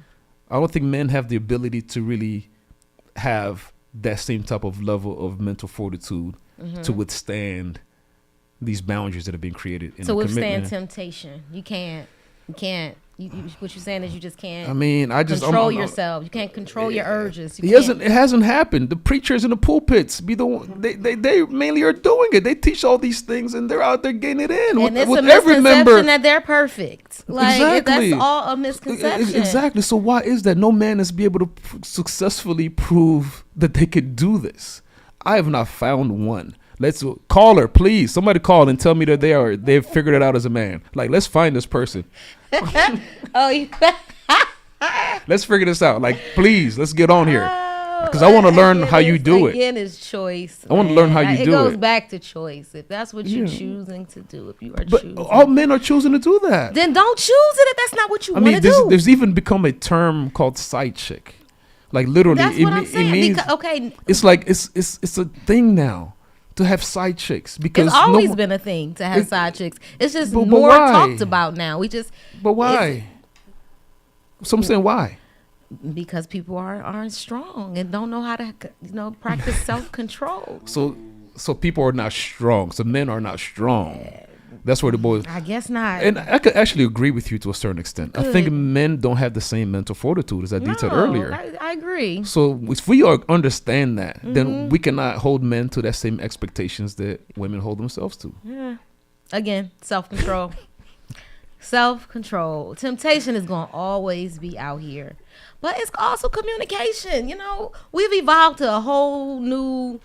don't think men have the ability to really have that same type of level of mental fortitude to withstand these boundaries that have been created. To withstand temptation. You can't. What you're saying is you just can't. I mean, control yourself. You can't control your urges. It hasn't happened. The preachers in the pulpits be the one. They mainly are doing it. They teach all these things, and they're out there getting it in. And it's a misconception that they're perfect. Exactly. That's all a misconception. Exactly. So why is that no man is be able to successfully prove that they could do this? I have not found one. Let's call her, please. Somebody call and tell me that they've figured it out as a man. Like, let's find this person. Let's figure this out. Like, please, let's get on here. Because I want to learn how you do it. Again, it's choice. I want to learn how you do it. It goes back to choice. If that's what you're choosing to do, if you are choosing. All men are choosing to do that. Then don't choose it if that's not what you want to do. There's even become a term called side chick. Like, literally, that's what I'm saying. It means, it's like, it's a thing now. To have side chicks because it's always been a thing to have side chicks. It's just more talked about now. But why? So I'm saying why? Because people aren't strong and don't know how to practice self-control. So people are not strong. So men are not strong. That's where the boys. I guess not. And I could actually agree with you to a certain extent. Good. I think men don't have the same mental fortitude as I detailed earlier. I agree. So if we understand that, then we cannot hold men to that same expectations that women hold themselves to. Yeah. Again, self-control. Self-control. Temptation is going to always be out here. But it's also communication. We've evolved to a whole new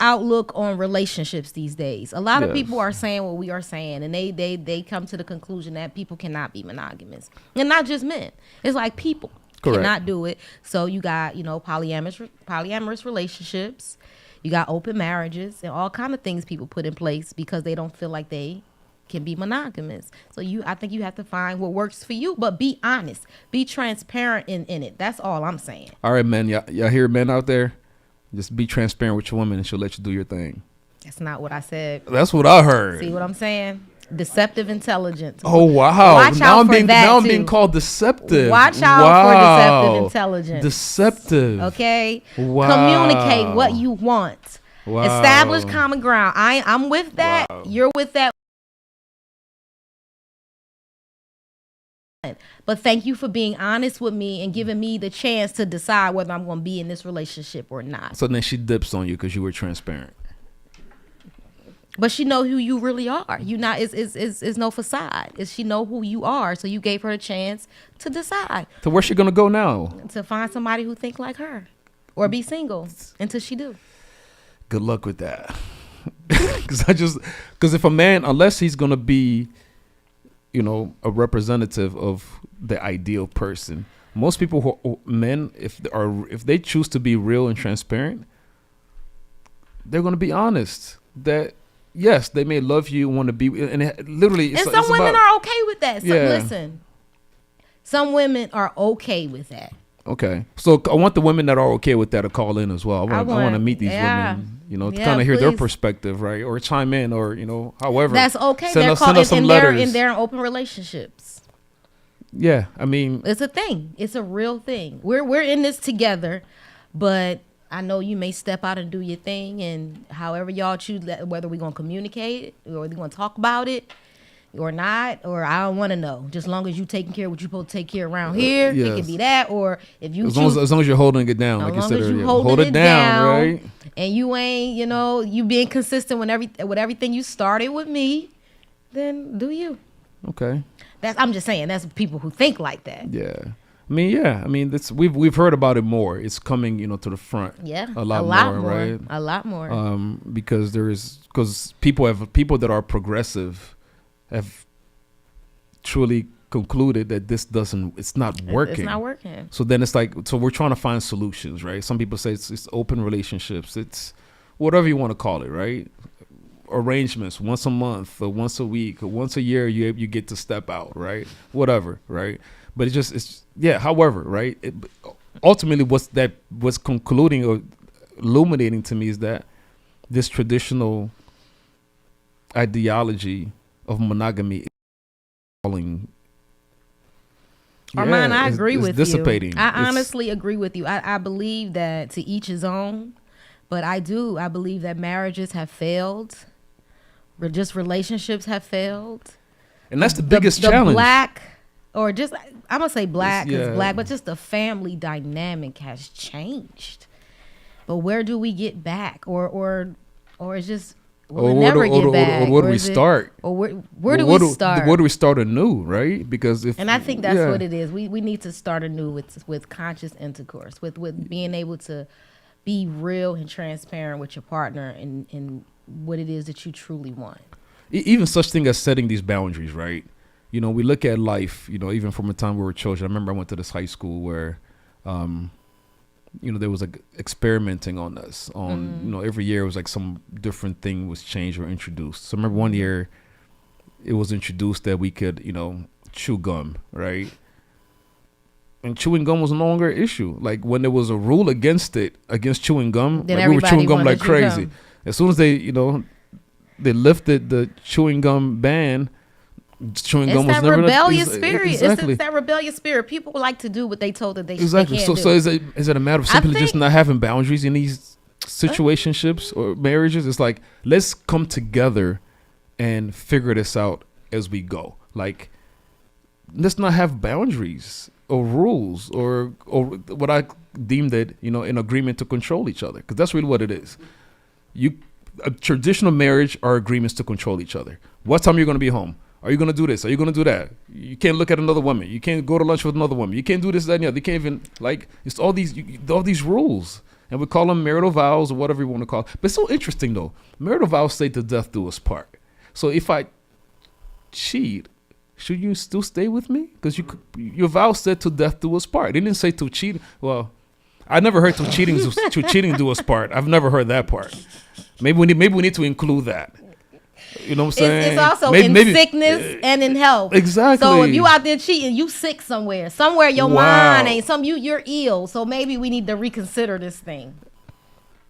outlook on relationships these days. A lot of people are saying what we are saying, and they come to the conclusion that people cannot be monogamous, and not just men. It's like people cannot do it. So you got polyamorous relationships, you got open marriages, and all kind of things people put in place because they don't feel like they can be monogamous. So I think you have to find what works for you, but be honest, be transparent in it. That's all I'm saying. All right, man. Y'all hear men out there? Just be transparent with your woman and she'll let you do your thing. That's not what I said. That's what I heard. See what I'm saying? deceptive intelligence. Oh wow! Watch now out I'm for being that now I'm too. being called deceptive. Watch out for deceptive intelligence. Deceptive. Okay. Wow. Communicate what you want. Wow. Establish common ground. I'm with that. Wow. You're with that. But thank you for being honest with me and giving me the chance to decide whether I'm going to be in this relationship or not. So then she dips on you because you were transparent. But she know who you really are. You not is no facade. She know who you are. So you gave her a chance to decide. So where's she gonna go now? To find somebody who think like her, or be single until she do. Good luck with that. Because if a man, unless he's gonna be, a representative of the ideal person, most people men, if they choose to be real and transparent, they're gonna be honest that. Yes, they may love you, want to be, and literally. And some women are okay with that. So Yeah. Listen, some women are okay with that. Okay, so I want the women that are okay with that to call in as well. I want to meet these women, to kind of hear their perspective, right, or chime in, or however. That's okay. Send They're us some letters. they're in open relationships. Yeah, I mean, it's a thing. It's a real thing. We're in this together, but I know you may step out and do your thing, and however y'all choose, whether we're going to communicate it or we're going to talk about it or not, or I don't want to know. Just as long as you taking care of what you're supposed to take care of around here, yes. It can be that, or if you as long as you're holding it down, like you said earlier, hold it down, right? And you ain't, you being consistent with everything you started with me, then do you. Okay. I'm just saying, that's people who think like that. Yeah. I mean, that's we've heard about it more. It's coming, to the front. Yeah, a lot more, right? A lot more. Because people that are progressive have truly concluded that it's not working. It's not working. So then it's like, we're trying to find solutions, right? Some people say it's open relationships. It's whatever you want to call it, right? Arrangements once a month or once a week or once a year, you get to step out, right? Whatever, right? But however, right? Ultimately, what's concluding or illuminating to me is that this traditional ideology of monogamy is falling. Armand, I agree with dissipating. You. I honestly agree with you. I believe that to each his own, but I believe that marriages have failed, or just relationships have failed. And that's the biggest challenge. I'm gonna say black, but just the family dynamic has changed. But where do we get back, or it's just we'll never get back? Or where do we start? Or where do we start? Where do we start anew, right? Because I think that's what it is. We need to start anew with conscious intercourse, with being able to be real and transparent with your partner and what it is that you truly want. Even such thing as setting these boundaries, right? We look at life, even from the time we were children. I remember I went to this high school where, there was experimenting on us. Every year it was like some different thing was changed or introduced. So I remember one year it was introduced that we could, chew gum, right? And chewing gum was no longer an issue. Like when there was a rule against chewing gum, like we were chewing gum like crazy. As soon as they lifted the chewing gum ban, chewing gum was never rebellious spirit. Exactly. It's that rebellious spirit. People like to do what they told that they exactly. They can't So is it a matter of simply just not having boundaries in these situationships or marriages? It's like, let's come together and figure this out as we go. Like, let's not have boundaries or rules or what I deemed it, an agreement to control each other, because that's really what it is. A traditional marriage are agreements to control each other. What time you're going to be home? Are you going to do this? Are you going to do that? You can't look at another woman. You can't go to lunch with another woman. You can't do this, that, and the other. You can't even, it's all these rules. And we call them marital vows or whatever you want to call it. But it's so interesting, though. Marital vows say to death do us part. So if I cheat, should you still stay with me? Because your vow said to death do us part. It didn't say to cheat. Well, I never heard to cheating do us part. I've never heard that part. Maybe we need to include that. You know what I'm saying? It's also in sickness and in health. Exactly. So if you out there cheating, you sick somewhere your mind ain't you're ill. So maybe we need to reconsider this thing.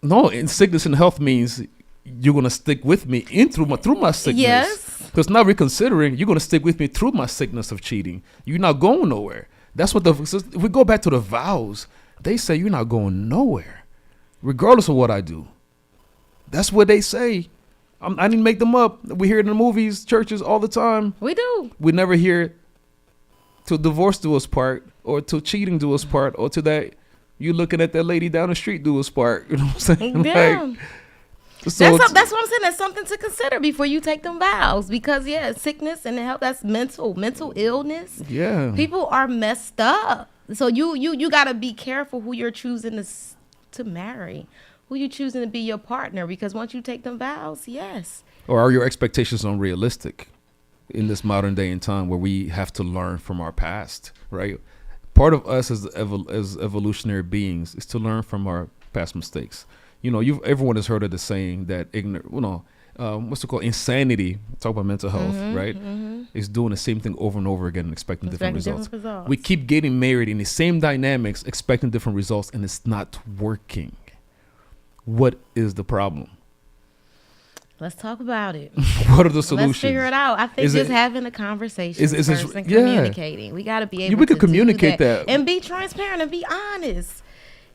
No, in sickness and health means you're gonna stick with me through my sickness. Yes. Because now reconsidering, you're going to stick with me through my sickness of cheating. You're not going nowhere. That's what if we go back to the vows, they say you're not going nowhere, regardless of what I do. That's what they say. I didn't make them up. We hear it in the movies, churches all the time. We do. We never hear till divorce do us part, or till cheating do us part, or to that you looking at that lady down the street do us part. You know what I'm saying? Yeah. Like, so that's what I'm saying. That's something to consider before you take them vows, because sickness and health, that's mental illness. Yeah. People are messed up. So you got to be careful who you're choosing to marry, who you choosing to be your partner, because once you take them vows, yes. Or are your expectations unrealistic in this modern day and time where we have to learn from our past, right? Part of us as evolutionary beings is to learn from our past mistakes. You know, everyone has heard of the saying that what's it called? Insanity. Talk about mental health, right? Is doing the same thing over and over again and expecting different results. We keep getting married in the same dynamics, expecting different results, and it's not working. What is the problem? Let's talk about it. What are the solutions? Let's figure it out. I think having a conversation first and communicating. We got to be able we could to communicate do that and that be transparent and be honest.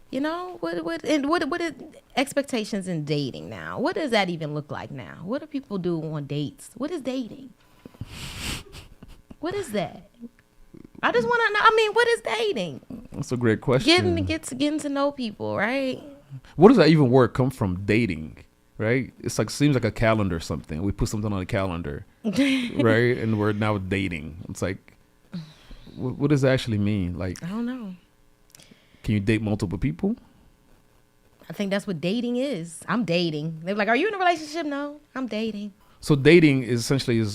You know, what is expectations in dating now? What does that even look like now? What do people do on dates? What is dating? What is that? I just want to know. I mean, what is dating? That's a great question. Getting to know people, right? What does that even word come from? Dating, right? It's like seems like a calendar or something. We put something on a calendar, right? And we're now dating. It's like, what does that actually mean? Like, I don't know. Can you date multiple people? I think that's what dating is. I'm dating. They're like, are you in a relationship? No, I'm dating. So dating is essentially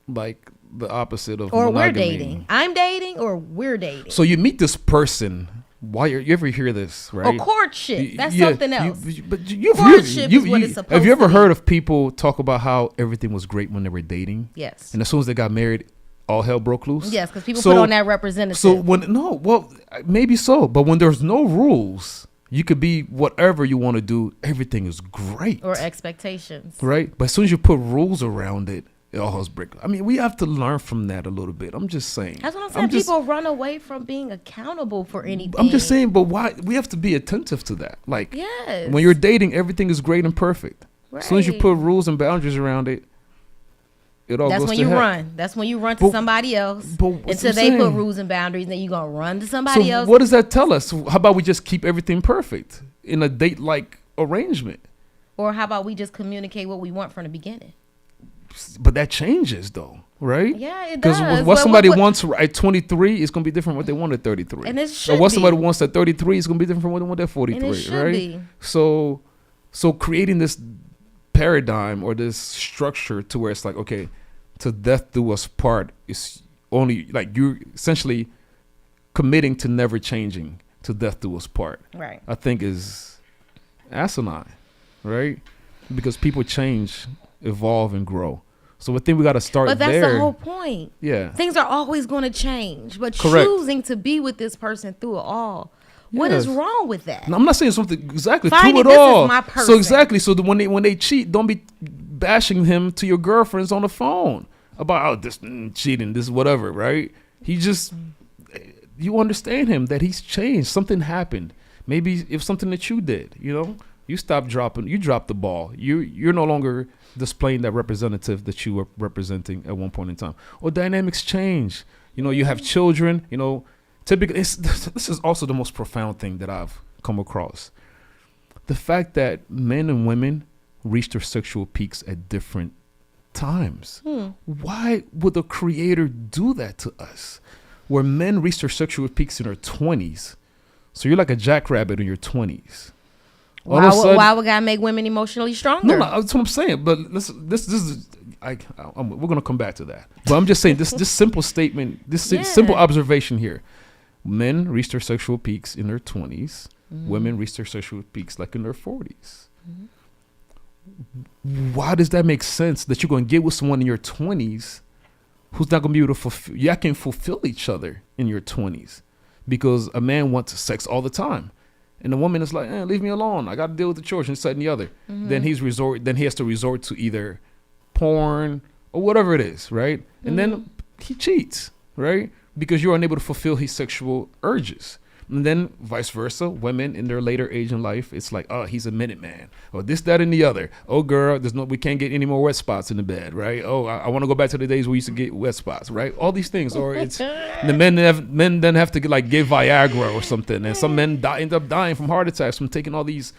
like the opposite of or monogamy. We're dating. I'm dating or we're dating. So you meet this person. Why you ever hear this, right? Or courtship. That's something else. Courtship is what it's supposed to be. Have you ever heard of people talk about how everything was great when they were dating? Yes. And as soon as they got married, all hell broke loose? Yes, because people put on that representative. So maybe so. But when there's no rules, you could be whatever you want to do. Everything is great. Or expectations. Right? But as soon as you put rules around it, it all hell's break. I mean, we have to learn from that a little bit. I'm just saying. That's what I'm saying. People run away from being accountable for anything. I'm just saying, but why? We have to be attentive to that. Like, yes. When you're dating, everything is great and perfect. Right. As soon as you put rules and boundaries around it, it all goes to That's when you heck. run. That's when you run to somebody else until they put rules and boundaries, and then you're going to run to somebody else. What does that tell us? How about we just keep everything perfect in a date-like arrangement? Or how about we just communicate what we want from the beginning? But that changes, though, right? Yeah, it does. Because what somebody wants at 23 is going to be different from what they want at 33. And it should Or what be. somebody wants at 33 is going to be different from what they want at 43, and it should right? Be. So creating this paradigm or this structure to where it's like, okay, to death do us part is only like you're essentially committing to never changing to death do us part. Right. I think is asinine, right? Because people change, evolve, and grow. So I think we got to start there. But that's the whole point. Yeah. Things are always going to change, but Correct. choosing to be with this person through it all. What is wrong with that? No, I'm not saying something exactly Finding through it all. This is my person. So exactly. So when they cheat, don't be bashing him to your girlfriends on the phone about this cheating, this whatever, right? You understand him that he's changed. Something happened. Maybe if something that you did, you stopped dropping. You dropped the ball. You're no longer displaying that representative that you were representing at one point in time. Or dynamics change. You have children. Typically, this is also the most profound thing that I've come across. The fact that men and women reach their sexual peaks at different times. Why would the creator do that to us? Where men reach their sexual peaks in their 20s. So you're like a jackrabbit in your 20s. Why would God make women emotionally stronger? No, that's what I'm saying. But this is, we're going to come back to that. But I'm just saying this simple statement, simple observation here. Men reach their sexual peaks in their 20s. Women reach their sexual peaks like in their 40s. Why does that make sense that you're going to get with someone in your 20s who's not going to be able to fulfill? Y'all can fulfill each other in your 20s because a man wants sex all the time. And the woman is like, leave me alone. I got to deal with the children, this, that, and the other. Then he has to resort to either porn or whatever it is, right? And then he cheats, right? Because you're unable to fulfill his sexual urges. And then vice versa, women in their later age in life, it's like, oh, he's a minute man, or this, that, and the other. Oh, girl, we can't get any more wet spots in the bed, right? Oh, I want to go back to the days we used to get wet spots, right? All these things, or it's the men then have to give Viagra or something, and some men end up dying from heart attacks from taking all these,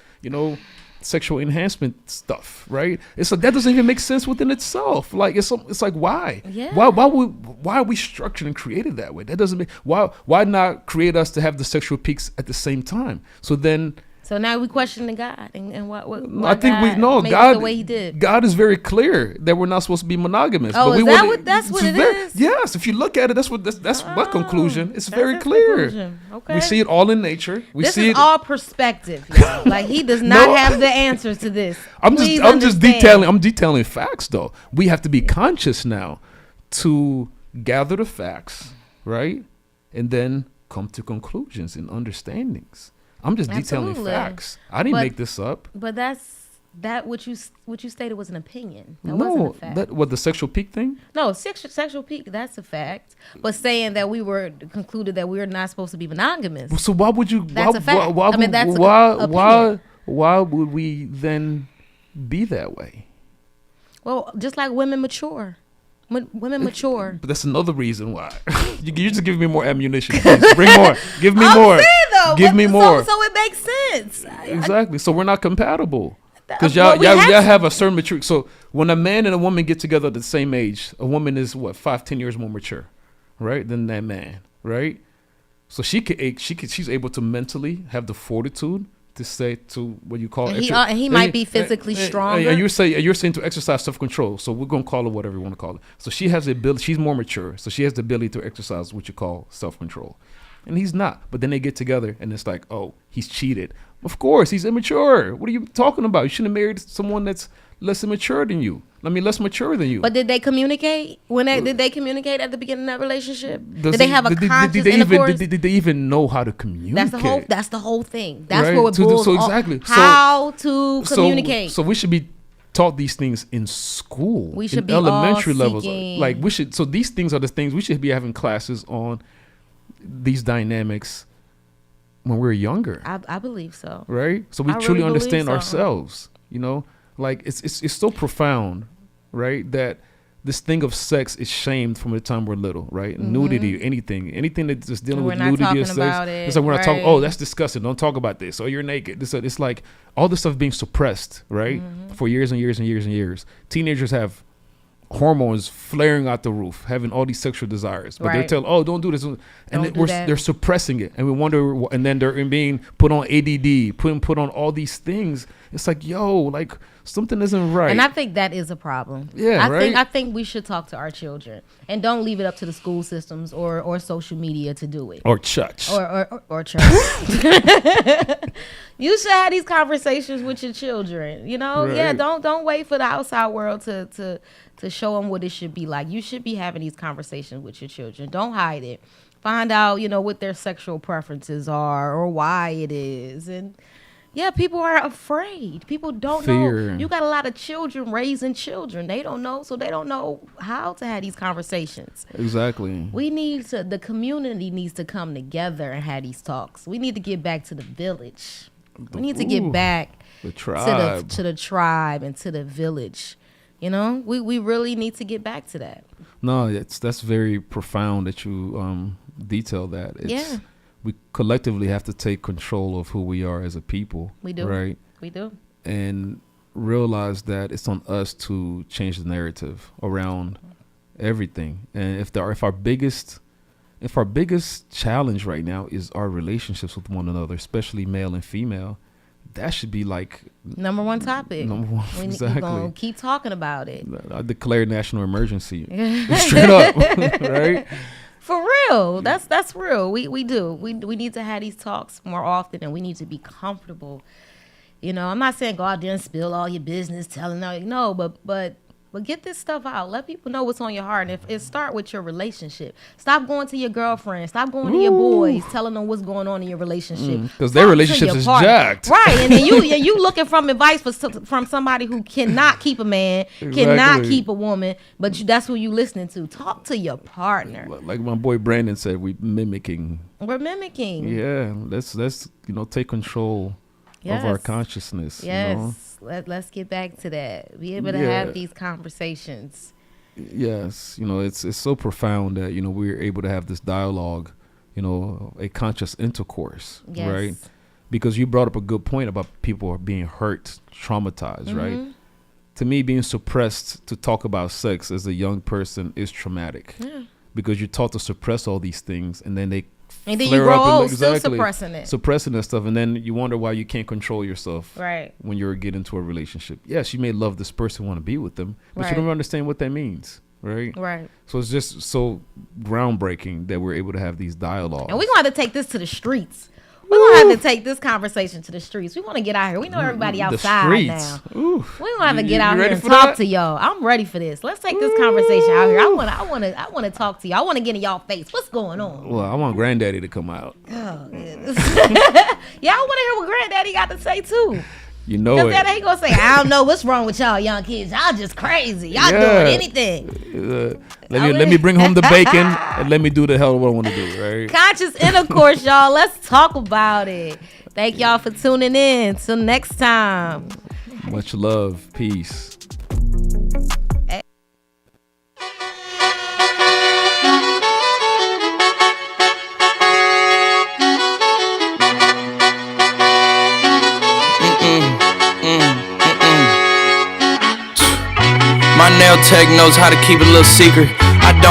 sexual enhancement stuff, right? It's like that doesn't even make sense within itself. Like it's like why? Yeah. Why are we structured and created that way? That doesn't make why not create us to have the sexual peaks at the same time? So now we questioning God and what I think God the way He did. God is very clear that we're not supposed to be monogamous. Oh, but that's what it is? Yes, if you look at it, that's my conclusion. It's very clear. Okay. We see it all in nature. This is all perspective, y'all. Like He does not have the answers to this. I'm just detailing facts though. We have to be conscious now to gather the facts, right? And then come to conclusions and understandings. I'm just detailing facts. I didn't make this up. But what you stated was an opinion. That wasn't a fact. The sexual peak thing? No, sexual peak, that's a fact. But saying that we were concluded that we're not supposed to be monogamous. So why would you? That's a fact. Why would we then be that way? Well, just like women mature. When women mature. But that's another reason why. You're just giving me more ammunition. Please. Bring more. Give me more. Give me more. So it makes sense. Exactly. So we're not compatible. Because y'all have a certain maturity. So when a man and a woman get together at the same age, a woman is 5-10 years more mature, right, than that man, right? So she's able to mentally have the fortitude to say to what you call and he might be physically stronger. And you're saying to exercise self-control. So we're gonna call it whatever you want to call it. So she has the ability. She's more mature, so she has the ability to exercise what you call self-control, and he's not. But then they get together, and it's like, oh, he's cheated. Of course, he's immature. What are you talking about? You shouldn't have married someone that's less immature than you. Less mature than you. But did they communicate? Did they communicate at the beginning of that relationship? Did they have a conscious intercourse? Did they even know how to communicate? That's the whole thing. That's right? what it boils on. How to communicate. So we should be taught these things in school. We should be elementary levels. seeking. Like we should. So these things are the things we should be having classes on. These dynamics when we're younger. I believe so. Right? So we truly understand ourselves. Like it's so profound, right? That this thing of sex is shamed from the time we're little, right? Mm-hmm. Nudity, anything that's just dealing with nudity or sex. It's like we're not talking. Oh, that's disgusting. Don't talk about this. Oh, you're naked. It's like all this stuff being suppressed, right? Mm-hmm. For years and years and years and years. Teenagers have hormones flaring out the roof, having all these sexual desires, but they're telling, "Oh, don't do this," and they're suppressing it, and we wonder, and then they're being put on ADD, put on all these things. It's like, yo, like something isn't right. And I think that is a problem. Yeah, I think we should talk to our children and don't leave it up to the school systems or social media to do it, or church, or church. You should have these conversations with your children. Right. Don't wait for the outside world to show them what it should be like. You should be having these conversations with your children. Don't hide it. Find out, what their sexual preferences are or why it is. And yeah, people are afraid. People don't know. You got a lot of children raising children. They don't know, so they don't know how to have these conversations. Exactly. The community needs to come together and have these talks. We need to get back to the village. We need to get back to the tribe and to the village. We really need to get back to that. No, that's very profound that you detail that. We collectively have to take control of who we are as a people. We do. Right? We do. And realize that it's on us to change the narrative around everything. And if our biggest challenge right now is our relationships with one another, especially male and female, that should be like number one topic. Number one, exactly. We're gonna keep talking about it. I declare national emergency. Straight up, right? For real. That's real. We do. We need to have these talks more often, and we need to be comfortable. I'm not saying go out there and spill all your business, telling no, but But get this stuff out. Let people know what's on your heart. And if it start with your relationship. Stop going to your girlfriend. Stop going to your boys, telling them what's going on in your relationship. Because their relationship is jacked. Right. And then you looking from advice from somebody who cannot keep a man, cannot keep a woman, but that's who you listening to. Talk to your partner. Like my boy Brandon said, we're mimicking. Yeah. Let's take control of our consciousness. Yes. Let's get back to that. Be able to have these conversations. Yes. It's so profound that, we're able to have this dialogue, a conscious intercourse, right? Because you brought up a good point about people being hurt, traumatized, right? To me, being suppressed to talk about sex as a young person is traumatic. Yeah. Because you're taught to suppress all these things, and then you grow old still suppressing that stuff, and then you wonder why you can't control yourself when you get into a relationship. Yes, you may love this person, want to be with them, but you don't understand what that means, right? So it's just so groundbreaking that we're able to have these dialogues, and we're going to have to take this to the streets. We're going to have to take this conversation to the streets. We want to get out here. We know everybody outside now. We're going to have to get out here and talk to y'all. I'm ready for this. Let's take this conversation out here. I want to talk to you. I want to get in y'all face. What's going on? Well, I want Granddaddy to come out. Oh, goodness. Yeah, I want to hear what Granddaddy got to say, too. You know it. Because ain't going to say, I don't know what's wrong with y'all young kids. Y'all just crazy. Y'all doing anything. Let me bring home the bacon and let me do the hell what I want to do, right? Conscious intercourse, y'all. Let's talk about it. Thank y'all for tuning in. Till next time. Much love. Peace. My nail tech knows how to keep it a little secret. I don't